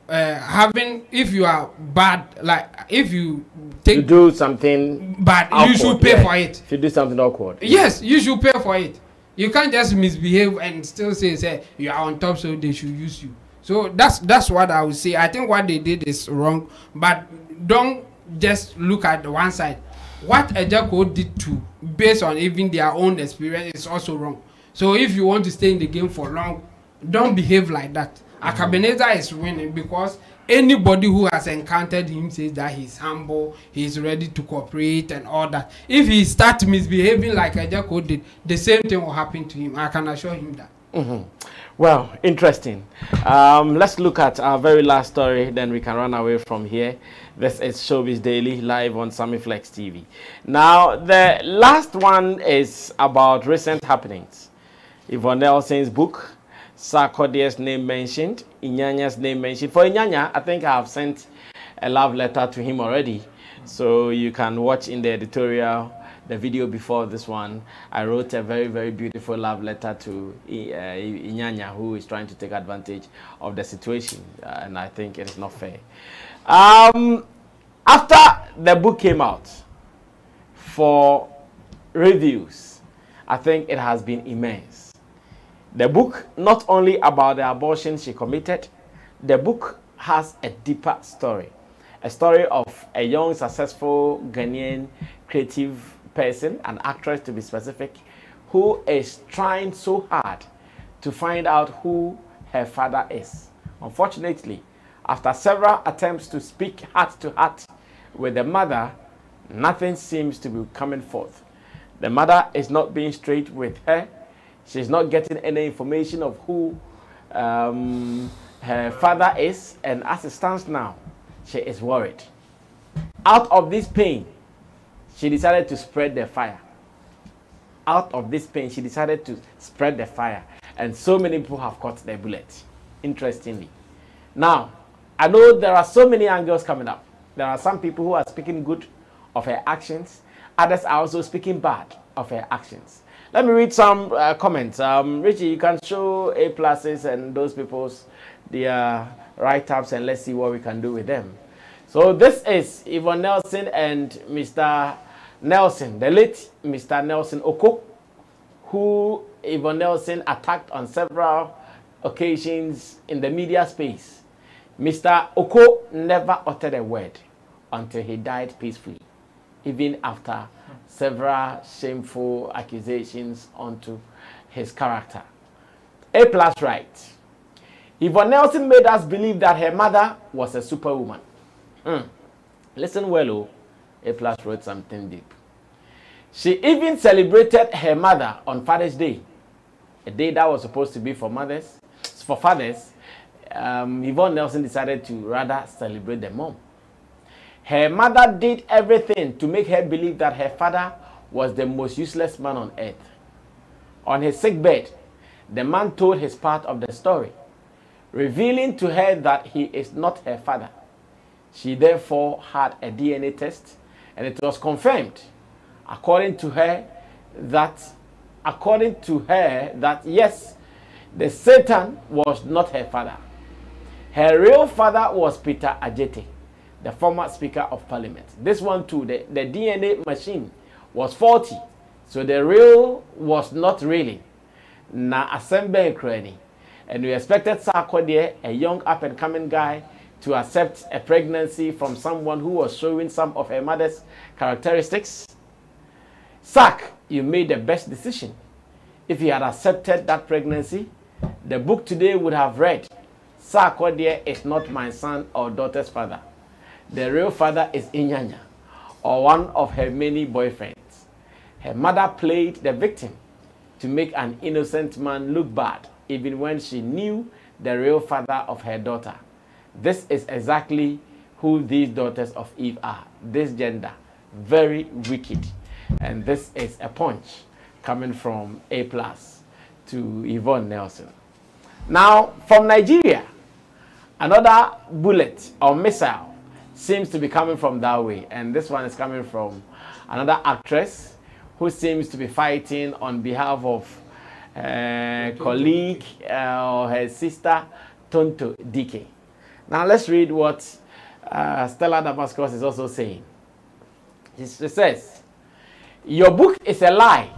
having, if you are bad, like if you do something bad, awkward, you should pay for it. If you do something awkward, yes, you should pay for it. You can't just misbehave and still say you are on top, so they should use you. So that's what I would say. I think what they did is wrong, but don't just look at the one side. What Ejako did too, based on even their own experience, is also wrong. So if you want to stay in the game for long, don't behave like that. Akabeneza is winning because anybody who has encountered him says that he's humble, he's ready to cooperate and all that. If he starts misbehaving like Ejako did, the same thing will happen to him. I can assure him that. Well, interesting. Let's look at our very last story, then we can run away from here. This is Showbiz Daily, live on Sammy Flex TV. Now, the last one is about recent happenings. Yvonne Nelson's book, Sarkodie's name mentioned, Inyanya's name mentioned. For Inyanya, I think I have sent a love letter to him already. So you can watch in the editorial, the video before this one. I wrote a very, very beautiful love letter to Inyanya, who is trying to take advantage of the situation. And I think it is not fair. After the book came out for reviews, I think it has been immense. The book, not only about the abortion she committed, the book has a deeper story. A story of a young, successful Ghanaian creative person, an actress to be specific, who is trying so hard to find out who her father is. Unfortunately, after several attempts to speak heart to heart with the mother, nothing seems to be coming forth. The mother is not being straight with her. She's not getting any information of who her father is, and as it stands now, she is worried. Out of this pain, she decided to spread the fire. Out of this pain, she decided to spread the fire, and so many people have caught their bullet, interestingly. Now, I know there are so many angles coming up. There are some people who are speaking good of her actions. Others are also speaking bad of her actions. Let me read some comments. Richie, you can show A+ and those people's their write-ups, and let's see what we can do with them. So this is Yvonne Nelson and Mr. Nelson, the late Mr. Nelson Oko, who Yvonne Nelson attacked on several occasions in the media space. Mr. Oko never uttered a word until he died peacefully, even after several shameful accusations onto his character. A+ right. Yvonne Nelson made us believe that her mother was a superwoman. Listen well, oh. A+ wrote something deep. She even celebrated her mother on Father's Day, a day that was supposed to be for mothers, for fathers. Yvonne Nelson decided to rather celebrate the mom. Her mother did everything to make her believe that her father was the most useless man on earth. On his sickbed, the man told his part of the story, revealing to her that he is not her father. She therefore had a DNA test, and it was confirmed, according to her, that yes, the Satan was not her father. Her real father was Peter Ajete, the former Speaker of Parliament. This one too, the DNA machine was faulty, so the real was not really. Na asembe kreni. And we expected Sarkodie, a young up-and-coming guy, to accept a pregnancy from someone who was showing some of her mother's characteristics. Sark, you made the best decision. If you had accepted that pregnancy, the book today would have read, Sarkodie is not my son or daughter's father. The real father is Inyanya, or one of her many boyfriends. Her mother played the victim to make an innocent man look bad, even when she knew the real father of her daughter. This is exactly who these daughters of Eve are. This gender, very wicked. And this is a punch coming from A+ to Yvonne Nelson. Now, from Nigeria, another bullet or missile seems to be coming from that way. And this one is coming from another actress who seems to be fighting on behalf of her colleague or her sister, Tonto Dike. Now, let's read what Stella Damascus is also saying. She says, your book is a lie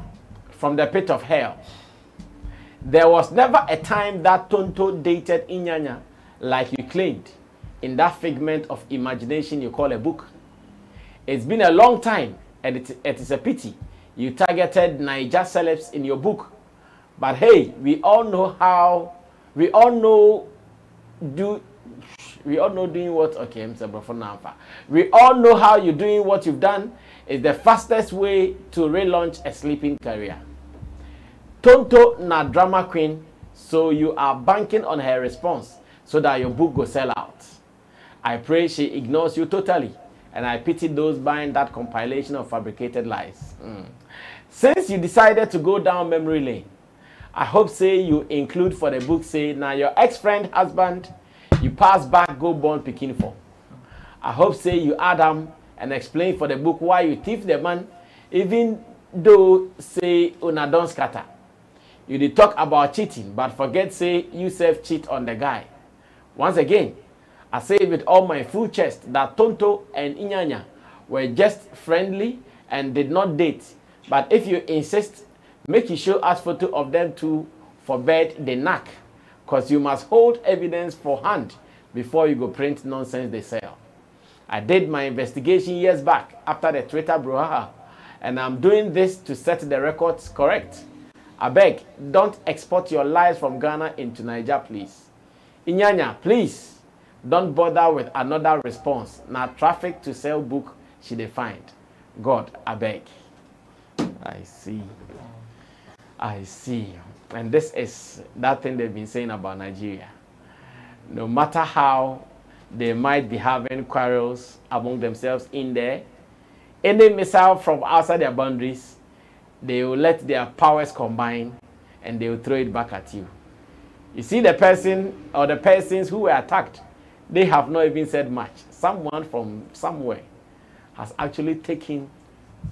from the pit of hell. There was never a time that Tonto dated Inyanya like you claimed in that figment of imagination you call a book. It's been a long time, and it is a pity you targeted Niger celebs in your book. But hey, we all know doing what, okay, we all know how you're doing what you've done is the fastest way to relaunch a sleeping career. Tonto na drama queen, so you are banking on her response so that your book will sell out. I pray she ignores you totally, and I pity those buying that compilation of fabricated lies. Since you decided to go down memory lane, I hope say you include for the book say now your ex-friend husband you pass back go born pikin for. I hope say you add and explain for the book why you thief the man, even though say una don scatter. You did talk about cheating, but forget say you self cheat on the guy. Once again, I say with all my full chest that Tonto and Inyanya were just friendly and did not date. But if you insist, make you show us photo of them two for bed the knack, cause you must hold evidence for hand before you go print nonsense they sell. I did my investigation years back after the Twitter brouhaha, and I'm doing this to set the records correct. I beg, don't export your lies from Ghana into Niger, please. Inyanya, please, don't bother with another response. Now traffic to sell book she defined. God, I beg. I see. I see. And this is that thing they've been saying about Nigeria. No matter how they might be having quarrels among themselves in there, any missile from outside their boundaries, they will let their powers combine and they will throw it back at you. You see the person or the persons who were attacked, they have not even said much. Someone from somewhere has actually taken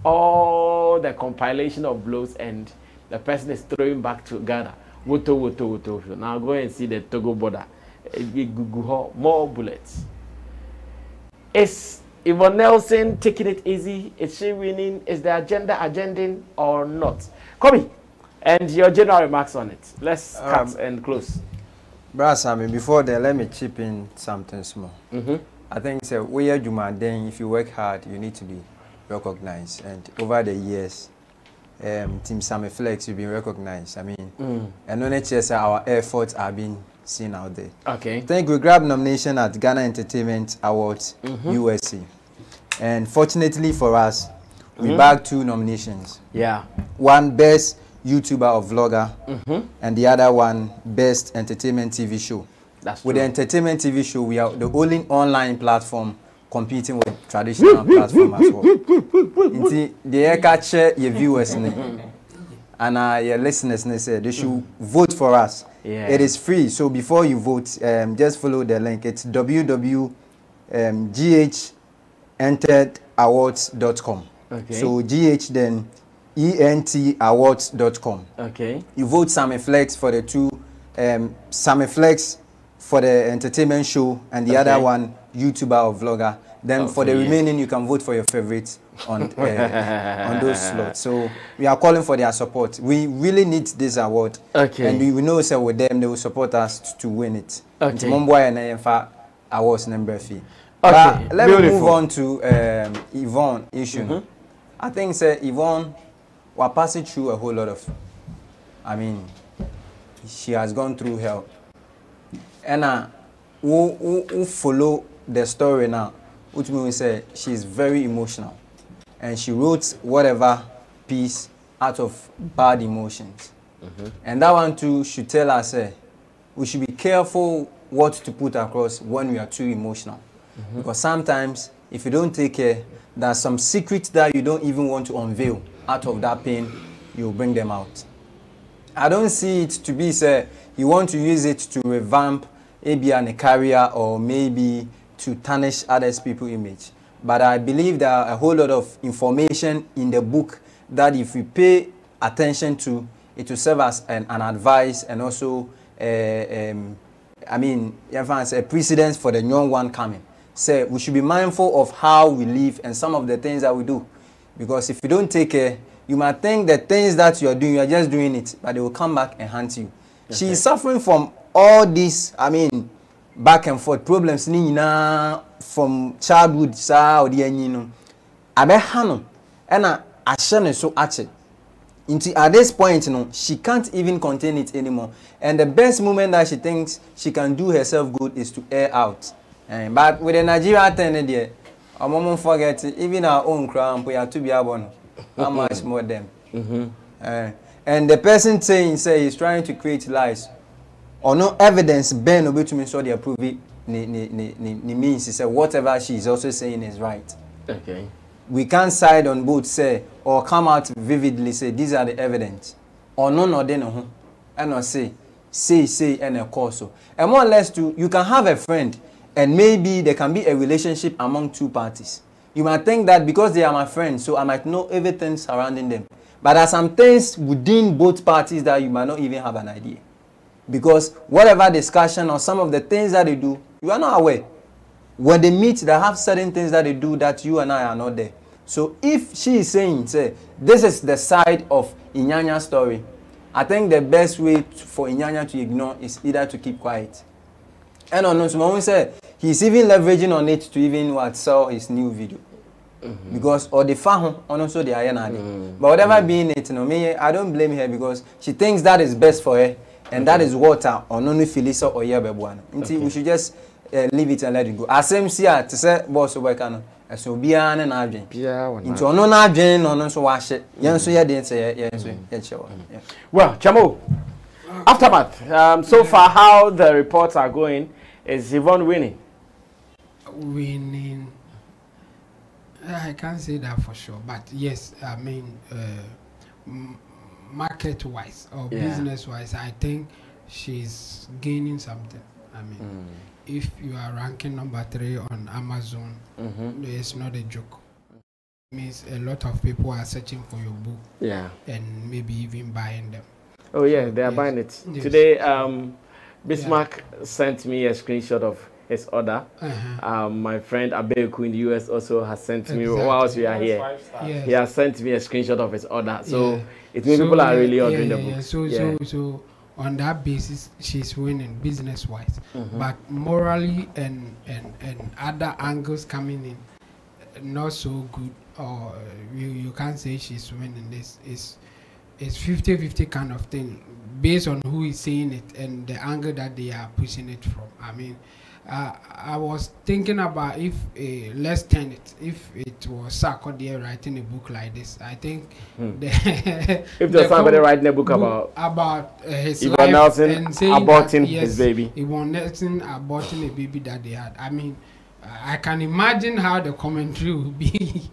all the compilation of blows and the person is throwing back to Ghana. Woto. Now go and see the Togo border. More bullets. Is Yvonne Nelson taking it easy? Is she winning? Is the agenda agending or not? Kobe, and your general remarks on it. Let's cut and close. Brother Sammy, before that, let me chip in something small. I think so. Where you man, then if you work hard, you need to be recognized. And over the years, Team Sammy Flex, you've been recognized. I mean, and on HS, our efforts are being seen out there. Okay. I think we grabbed nomination at Ghana Entertainment Awards, USC. And fortunately for us, we bagged 2 nominations. Yeah. One, Best YouTuber or Vlogger, and the other one, Best Entertainment TV Show. That's true. With the Entertainment TV Show, we are the only online platform competing with traditional platform as well. The catch your viewers and your listeners say they should vote for us. Yeah. It is free, so before you vote, just follow the link. It's www.ghenteredawards.com. Okay. So GH then entawards.com. Okay. You vote Sammy Flex for the 2, Sammy Flex for the entertainment show, and the other one YouTuber or Vlogger. Then for the remaining, you can vote for your favorite on those slots. So we are calling for their support. We really need this award. Okay. And we know so with them they will support us to win it. Okay. Stonebwoy and IFA awards number fee. Okay. Let me move on to Yvonne issue. I think Yvonne we're passing through a whole lot of, I mean, she has gone through hell. And who follow the story now, which means she's very emotional. And she wrote whatever piece out of bad emotions. And that one too should tell us we should be careful what to put across when we are too emotional. Because sometimes, if you don't take care, there's some secrets that you don't even want to unveil. Out of that pain, you'll bring them out. I don't see it to be, you want to use it to revamp maybe a career or maybe to tarnish others people's image. But I believe there are a whole lot of information in the book that if we pay attention to, it will serve as an advice and also, I mean, a precedence for the young one coming. So we should be mindful of how we live and some of the things that we do. Because if you don't take care, you might think the things that you are doing, you are just doing it, but they will come back and haunt you. Okay. She is suffering from all these, I mean, back and forth problems from childhood. At this point, she can't even contain it anymore. And the best moment that she thinks she can do herself good is to air out. But with the Nigerian thing there, a moment forget even our own crown, we have to be able how much more them. And the person saying he's trying to create lies or no evidence Ben obe to me so they approve it means he said whatever she is also saying is right. Okay. We can't side on both say or come out vividly say these are the evidence or no they no and not say and a cause so and more or less too you can have a friend and maybe there can be a relationship among two parties. You might think that because they are my friends, so I might know everything surrounding them. But there are some things within both parties that you might not even have an idea. Because whatever discussion or some of the things that they do, you are not aware. When they meet, they have certain things that they do that you and I are not there. So if she is saying, this is the side of Inyanya's story, I think the best way for Inyanya to ignore is either to keep quiet. And on Simon said he's even leveraging on it to even sell his new video. Because or the fan on also the iron. But whatever being it, I don't blame her because she thinks that is best for her and that is water on only Felisa or Yabebuana. We should just leave it and let it go. As same see to say boss work so be an advent. Into no advent on so wash it. Yes, yeah, didn't say yes. Well, Chamo. Aftermath. So far, how the reports are going, is Yvonne winning? Winning. I can't say that for sure, but yes, I mean, market-wise or business-wise, I think she's gaining something. I mean, if you are ranking number 3 on Amazon, it's not a joke. It means a lot of people are searching for your book, and maybe even buying them. Oh yeah, they are buying it. Yes. Today, Bismarck sent me a screenshot of his order. My friend Abeku in the US also has sent me, whilst we are here, he has sent me a screenshot of his order. So it means people are really ordering the book. So on that basis, she's winning business-wise. But morally and other angles coming in, not so good. Or you can't say she's winning. This is. It's 50-50 kind of thing based on who is saying it and the angle that they are pushing it from. I mean, I was thinking about if, let's turn it, if it was Sarkodie writing a book like this, I think if there's somebody writing a book about his Yvonne life and saying aborting his baby. Yvonne Nelson aborting a baby that they had. I mean, I can imagine how the commentary will be.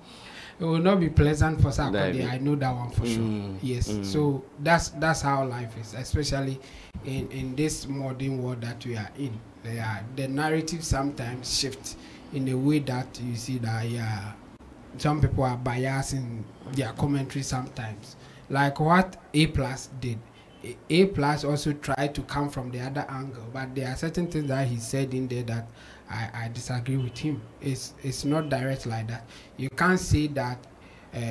It will not be pleasant for Sarkodie. I know that one for sure. Yes. So that's how life is, especially in this modern world that we are in. The narrative sometimes shifts in a way that you see that some people are biasing their commentary sometimes. Like what A+ did. A+ also tried to come from the other angle, but there are certain things that he said in there that I disagree with him. It's not direct like that. You can't say that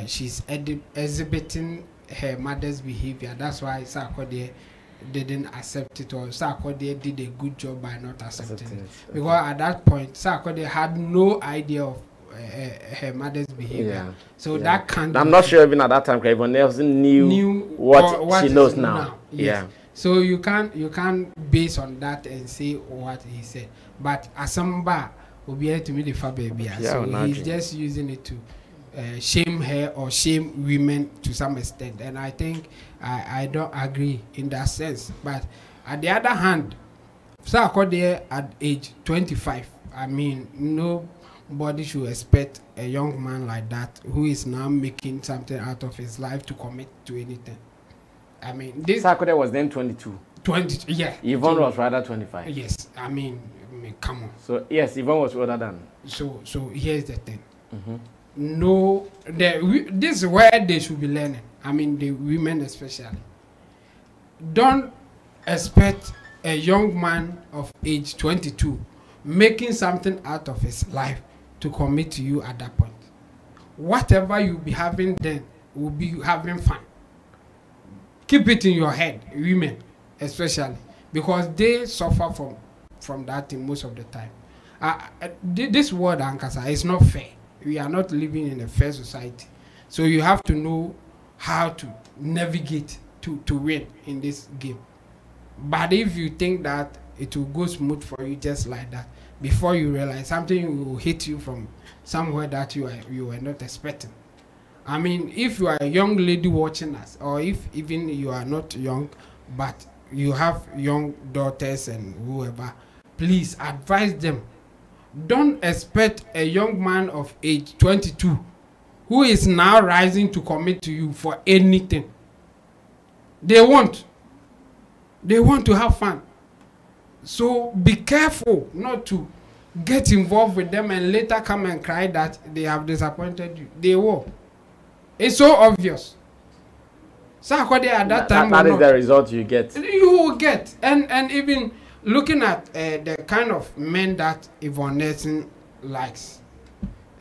she's exhibiting her mother's behavior. That's why Sarkodie didn't accept it, or Sarkodie did a good job by not accepting it. Because at that point, Sarkodie had no idea of her mother's behavior. So that can't. I'm not sure even at that time Yvonne Nelson knew what she knows now. Yes. So you can't base on that and say what he said. But Asamba will be able to meet the far baby. So he's just using it to shame her or shame women to some extent. And I think I don't agree in that sense. But at the other hand, Sarkodie at age 25, I mean, nobody should expect a young man like that who is now making something out of his life to commit to anything. I mean, this Sarkodie was then 22. 20, yeah. Yvonne was rather 25. Yes, I mean, come on. So yes, Yvonne was older than. So here's the thing. No, this is where they should be learning. I mean, the women especially. Don't expect a young man of age 22 making something out of his life to commit to you at that point. Whatever you'll be having then will be having fun. Keep it in your head, women especially, because they suffer from that thing most of the time. This world, Ankasa, is not fair. We are not living in a fair society. So you have to know how to navigate to win in this game. But if you think that it will go smooth for you just like that, before you realize something will hit you from somewhere that you were not expecting. I mean, if you are a young lady watching us, or if even you are not young, but you have young daughters and whoever, please advise them. Don't expect a young man of age 22 who is now rising to commit to you for anything. They want to have fun. So be careful not to get involved with them and later come and cry that they have disappointed you. They will. It's so obvious. Sarkodie at that time. That is the result you get. You will get. And even looking at the kind of men that Yvonne Nelson likes,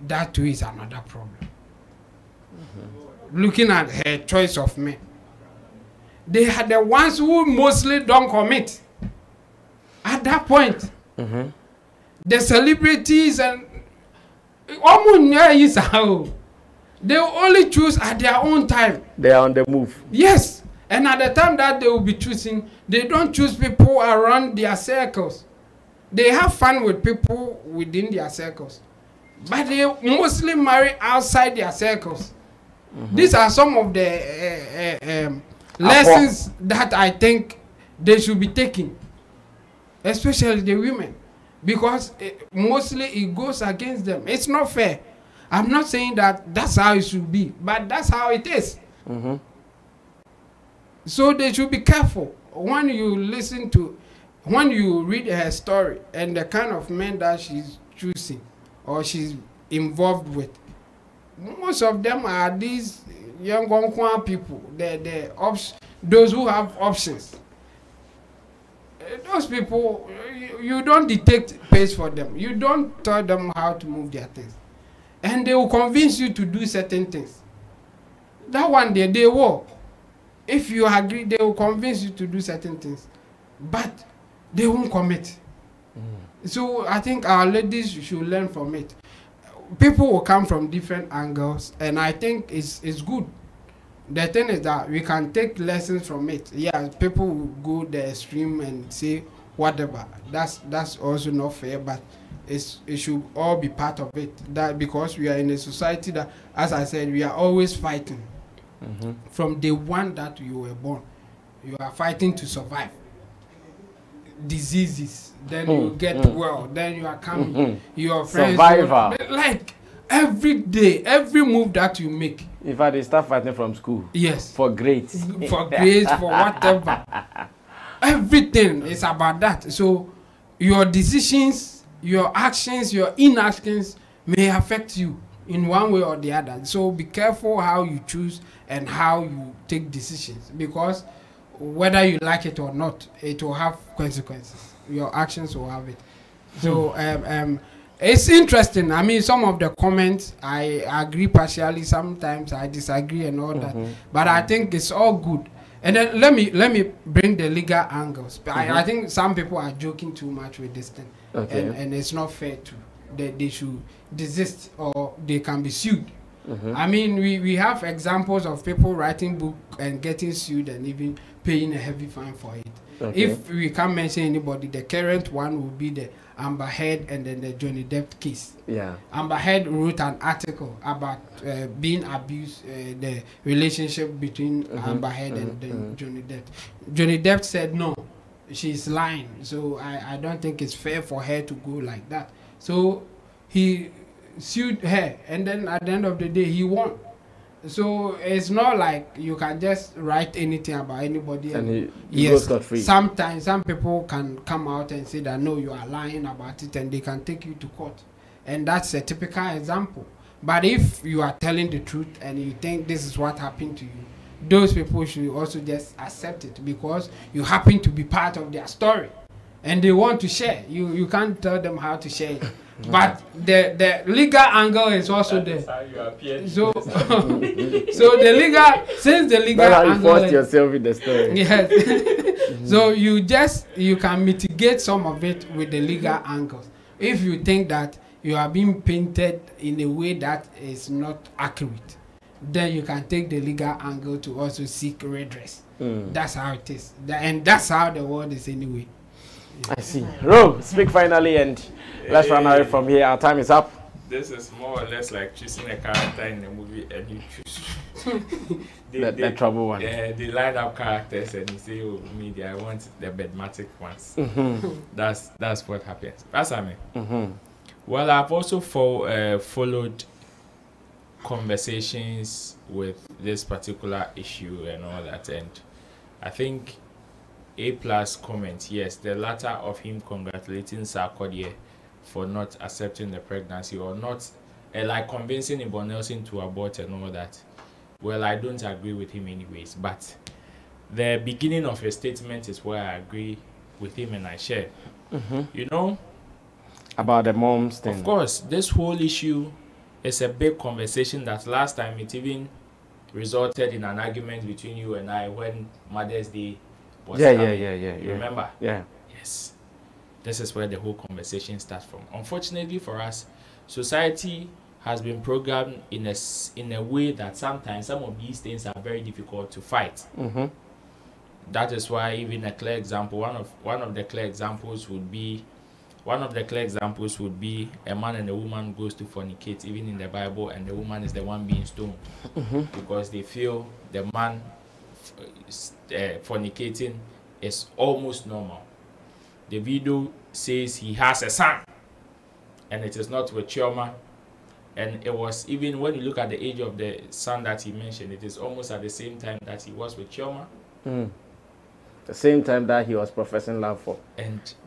that too is another problem. Looking at her choice of men, they are the ones who mostly don't commit. At that point, the celebrities and they will only choose at their own time. They are on the move. Yes. And at the time that they will be choosing, they don't choose people around their circles. They have fun with people within their circles. But they mostly marry outside their circles. These are some of the lessons that I think they should be taking. Especially the women. Because mostly it goes against them. It's not fair. I'm not saying that that's how it should be, but that's how it is. So they should be careful when you when you read her story and the kind of men that she's choosing or she's involved with. Most of them are these young people, those who have options. Those people, you don't detect pace for them. You don't tell them how to move their things. And they will convince you to do certain things. That one day, they will. If you agree, they will convince you to do certain things. But they won't commit. So I think our ladies should learn from it. People will come from different angles, and I think it's good. The thing is that we can take lessons from it. Yeah, people will go the extreme and say whatever. That's also not fair, but it should all be part of it. That because we are in a society that, as I said, we are always fighting. From the one that you were born, you are fighting to survive. Diseases, then you get well, then you are coming. Your friends, survivor. Like every day, every move that you make. In fact, they start fighting from school. Yes. For grades. For grades, for whatever. Everything is about that. So your decisions, your actions, your inactions may affect you in one way or the other. So be careful how you choose and how you take decisions, because whether you like it or not, it will have consequences. Your actions will have it. So it's interesting. I mean, some of the comments I agree partially. Sometimes I disagree and all that. But I think it's all good. And then let me bring the legal angles. I think some people are joking too much with this thing, and it's not fair to that they should desist or they can be sued. I mean, we have examples of people writing book and getting sued and even paying a heavy fine for it. If we can't mention anybody, the current one will be the Amber Heard and then the Johnny Depp case. Amber Heard wrote an article about being abused, the relationship between Amber Heard and then Johnny Depp. Johnny Depp said no, she's lying. So I don't think it's fair for her to go like that. So he sued her, and then at the end of the day he won. So it's not like you can just write anything about anybody. And he goes scot-free. Sometimes some people can come out and say that no, you are lying about it, and they can take you to court. And that's a typical example. But if you are telling the truth and you think this is what happened to you, those people should also just accept it, because you happen to be part of their story and they want to share. You can't tell them how to share it. But the legal angle is also there. So so the legal, since the legal that's how you angle forced yourself in the story. Yes. So you can mitigate some of it with the legal angles. If you think that you are being painted in a way that is not accurate, then you can take the legal angle to also seek redress. That's how it is. And that's how the world is anyway. I see. Ro, speak finally and let's run away from here. Our time is up. This is more or less like choosing a character in a movie and you choose the trouble one. Yeah, they line up characters and you say, oh, media, I want the bedmatic ones. That's what happens. That's I mean. Well, I've also followed conversations with this particular issue and all that, and I think A+ comment, yes, the latter of him congratulating Sarkodie for not accepting the pregnancy or not like convincing Yvonne Nelson to abort and all that. Well, I don't agree with him anyways, but the beginning of his statement is where I agree with him and I share. You know, about the mom's thing. Of course, this whole issue is a big conversation that last time it even resulted in an argument between you and I when Mother's Day was coming. You remember? Yeah. Yes. This is where the whole conversation starts from. Unfortunately for us, society has been programmed in a way that sometimes some of these things are very difficult to fight. That is why even a clear example, one of the clear examples would be a man and a woman goes to fornicate, even in the Bible, and the woman is the one being stoned because they feel the man fornicating is almost normal. The video says he has a son and it is not with Chioma, and it was, even when you look at the age of the son that he mentioned, it is almost at the same time that he was with Chioma. The same time that he was professing love for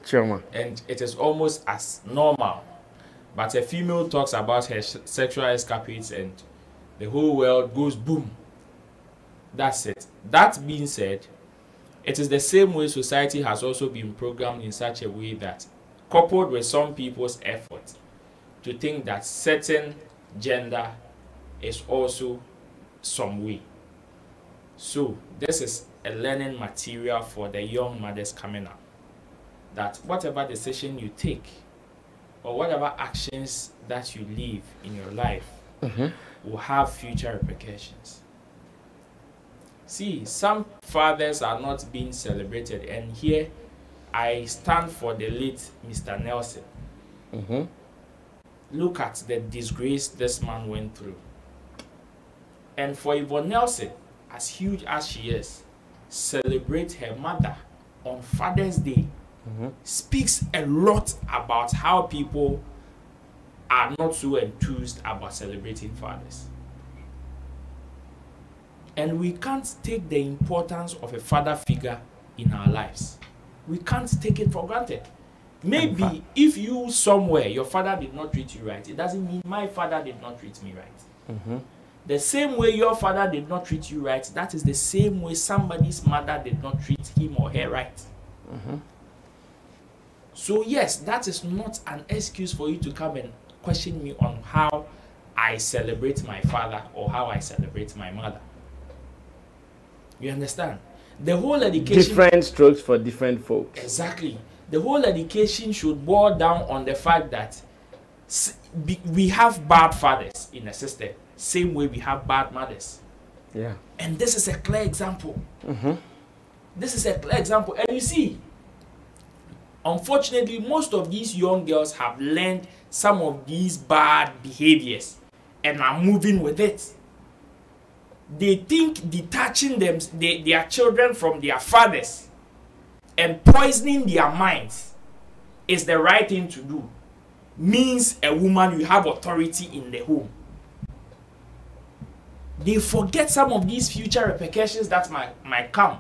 Chioma. And it is almost as normal. But a female talks about her sexual escapades and the whole world goes boom. That's it. That being said, it is the same way society has also been programmed in such a way that, coupled with some people's effort to think that certain gender is also some way. So this is a learning material for the young mothers coming up, that whatever decision you take or whatever actions that you live in your life will have future repercussions. See, some fathers are not being celebrated, and here I stand for the late Mr. Nelson. Look at the disgrace this man went through. And for Yvonne Nelson, as huge as she is, celebrate her mother on Father's Day speaks a lot about how people are not so enthused about celebrating fathers. And we can't take the importance of a father figure in our lives. We can't take it for granted. Maybe if you somewhere, your father did not treat you right, it doesn't mean my father did not treat me right. The same way your father did not treat you right, that is the same way somebody's mother did not treat him or her right. So yes, that is not an excuse for you to come and question me on how I celebrate my father or how I celebrate my mother. You understand? The whole education... Different strokes for different folks. Exactly. The whole education should boil down on the fact that we have bad fathers in the system, same way we have bad mothers. Yeah. And this is a clear example. This is a clear example. And you see, unfortunately, most of these young girls have learned some of these bad behaviors and are moving with it. They think detaching their children from their fathers and poisoning their minds is the right thing to do. Means a woman, you have authority in the home. They forget some of these future repercussions that might come.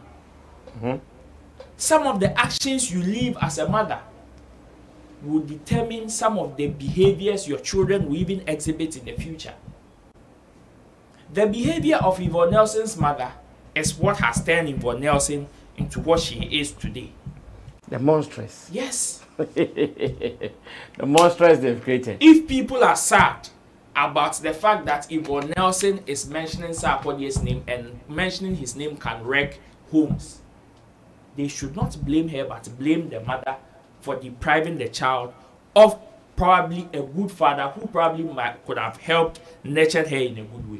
Some of the actions you leave as a mother will determine some of the behaviors your children will even exhibit in the future. The behavior of Yvonne Nelson's mother is what has turned Yvonne Nelson into what she is today. The monstrous. Yes. The monstrous they've created. If people are sad about the fact that Yvonne Nelson is mentioning Sarkodie's name and mentioning his name can wreck homes, they should not blame her but blame the mother for depriving the child of probably a good father who probably could have helped nurture her in a good way.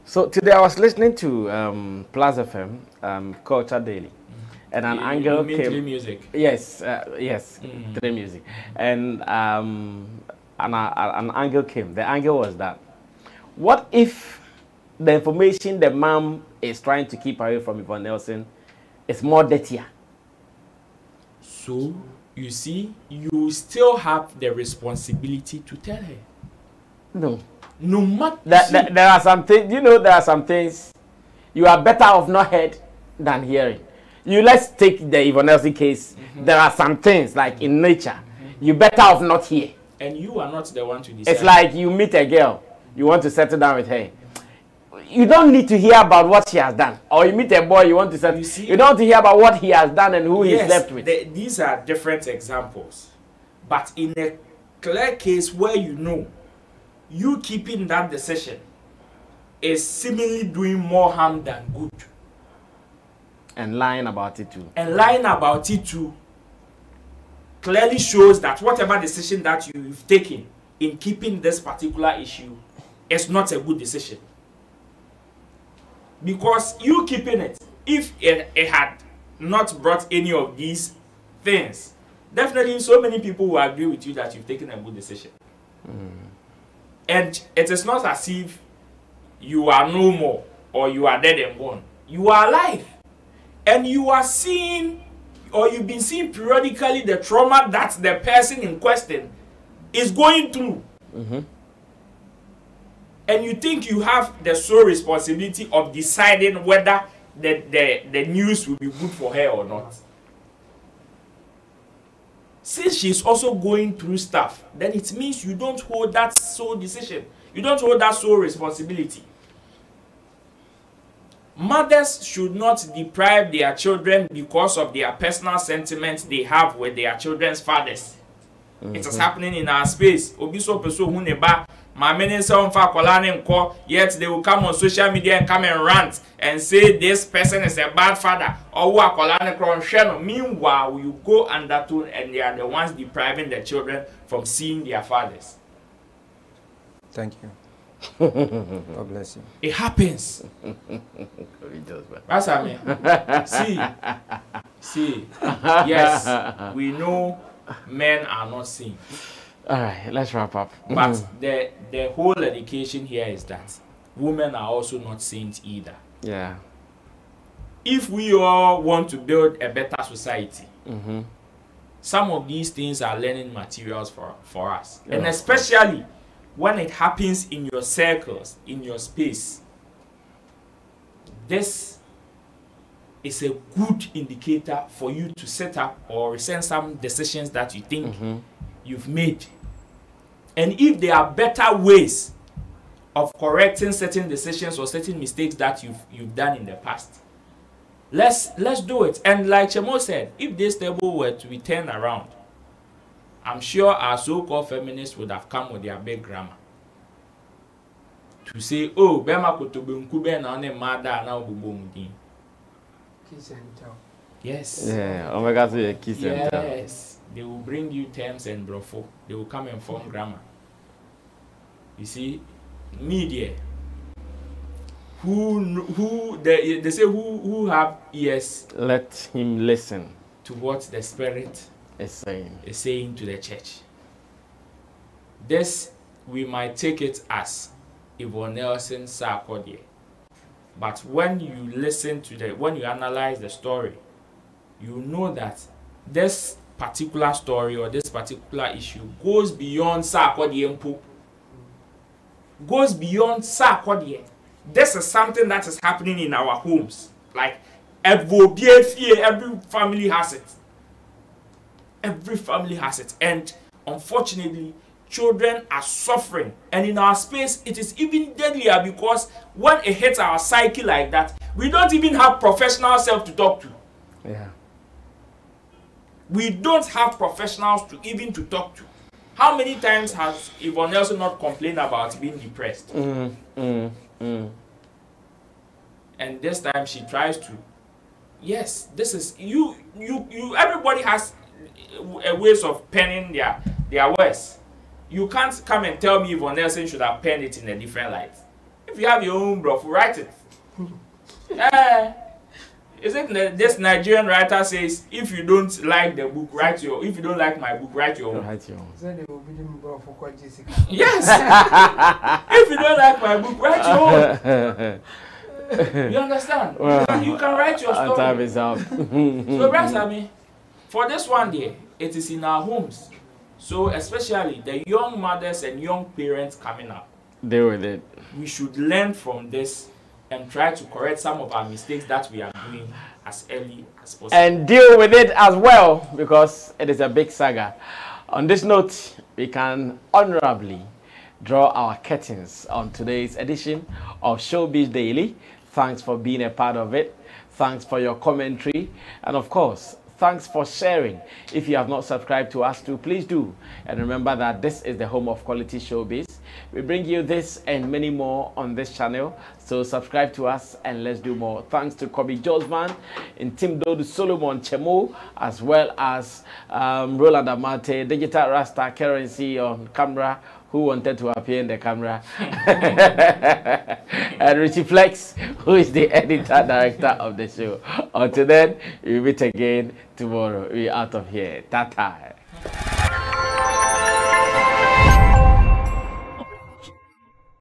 So today I was listening to Plus FM, Culture Daily, and an angle came. Music. Yes, yes, Three Music, and an angle came. The angle was that, what if the information the mom is trying to keep away from Yvonne Nelson is more dirtier? So you see, you still have the responsibility to tell her. No. No matter. There are some things, you know, there are some things you are better off not heard than hearing. Let's take the Yvonne Nelson case. There are some things, like in nature, you better off not hear. And you are not the one to decide. It's like you meet a girl, you want to settle down with her. You don't need to hear about what she has done. Or you meet a boy, you want to settle. You don't want to hear about what he has done and who he slept with. These are different examples. But in a clear case where you know, you keeping that decision is seemingly doing more harm than good. And lying about it too. And lying about it too clearly shows that whatever decision that you've taken in keeping this particular issue is not a good decision. Because you keeping it, if it had not brought any of these things, definitely so many people will agree with you that you've taken a good decision. And it is not as if you are no more or you are dead and gone. You are alive. And you are seeing, or you've been seeing periodically, the trauma that the person in question is going through. And you think you have the sole responsibility of deciding whether the news will be good for her or not. Since she's also going through stuff, then it means you don't hold that sole decision. You don't hold that sole responsibility. Mothers should not deprive their children because of their personal sentiments they have with their children's fathers. It is happening in our space. Yet they will come on social media and come and rant and say this person is a bad father. Meanwhile, you go undertone and they are the ones depriving the children from seeing their fathers. Thank you. God bless you. It happens. That's what I mean. See, yes, we know men are not seen. All right, let's wrap up. But the whole education here is that women are also not saints either. Yeah. If we all want to build a better society, some of these things are learning materials for us. Yeah. And especially when it happens in your circles, in your space, this is a good indicator for you to set up or rescind some decisions that you think you've made. And if there are better ways of correcting certain decisions or certain mistakes that you've done in the past, let's do it. And like Chemo said, if this table were to be turned around, I'm sure our so-called feminists would have come with their big grammar to say, oh, Bema Kotobunku na ne mada na obubomudin. Kiss and tell. Yes. Yeah, Omega say kiss and tell. Yes. They will bring you terms and brofo. They will come and form grammar. You see, media. They say who have ears. Let him listen to what the Spirit is saying to the church. This we might take it as Yvonne Sarkodie. But when you listen to when you analyze the story, you know that this particular story or this particular issue goes beyond Sarkodie and Pope. Goes beyond Sarkodie. This is something that is happening in our homes. Like every family has it. Every family has it. And unfortunately, children are suffering. And in our space, it is even deadlier because when it hits our psyche like that, we don't even have professional self to talk to. Yeah. We don't have professionals to talk to. How many times has Yvonne Nelson not complained about being depressed? And this time she tries to. Yes, this is you. Everybody has a ways of penning their words. You can't come and tell me Yvonne Nelson should have penned it in a different light. If you have your own bro, write it. Isn't this Nigerian writer says, if you don't like the book, write your. If you don't like my book, write your own. Yes. If you don't like my book, write your own. You understand? Well, you can write your story. Time is up. So, Sammy, for this one day, it is in our homes. So, especially the young mothers and young parents coming up. Deal with it. We should learn from this and try to correct some of our mistakes that we are doing as early as possible. And deal with it as well, because it is a big saga. On this note, we can honorably draw our curtains on today's edition of Showbiz Daily. Thanks for being a part of it. Thanks for your commentary. And of course, thanks for sharing. If you have not subscribed to us too, please do. And remember that this is the home of quality showbiz. We bring you this and many more on this channel. So subscribe to us and let's do more. Thanks to Kobe Josman, Intimdo Solomon Chemo, as well as Roland Amate, Digital Rasta Currency on camera, who wanted to appear in the camera, and Richie Flex, who is the editor director of the show. Until then, we'll meet again tomorrow. We're out of here. Ta-ta.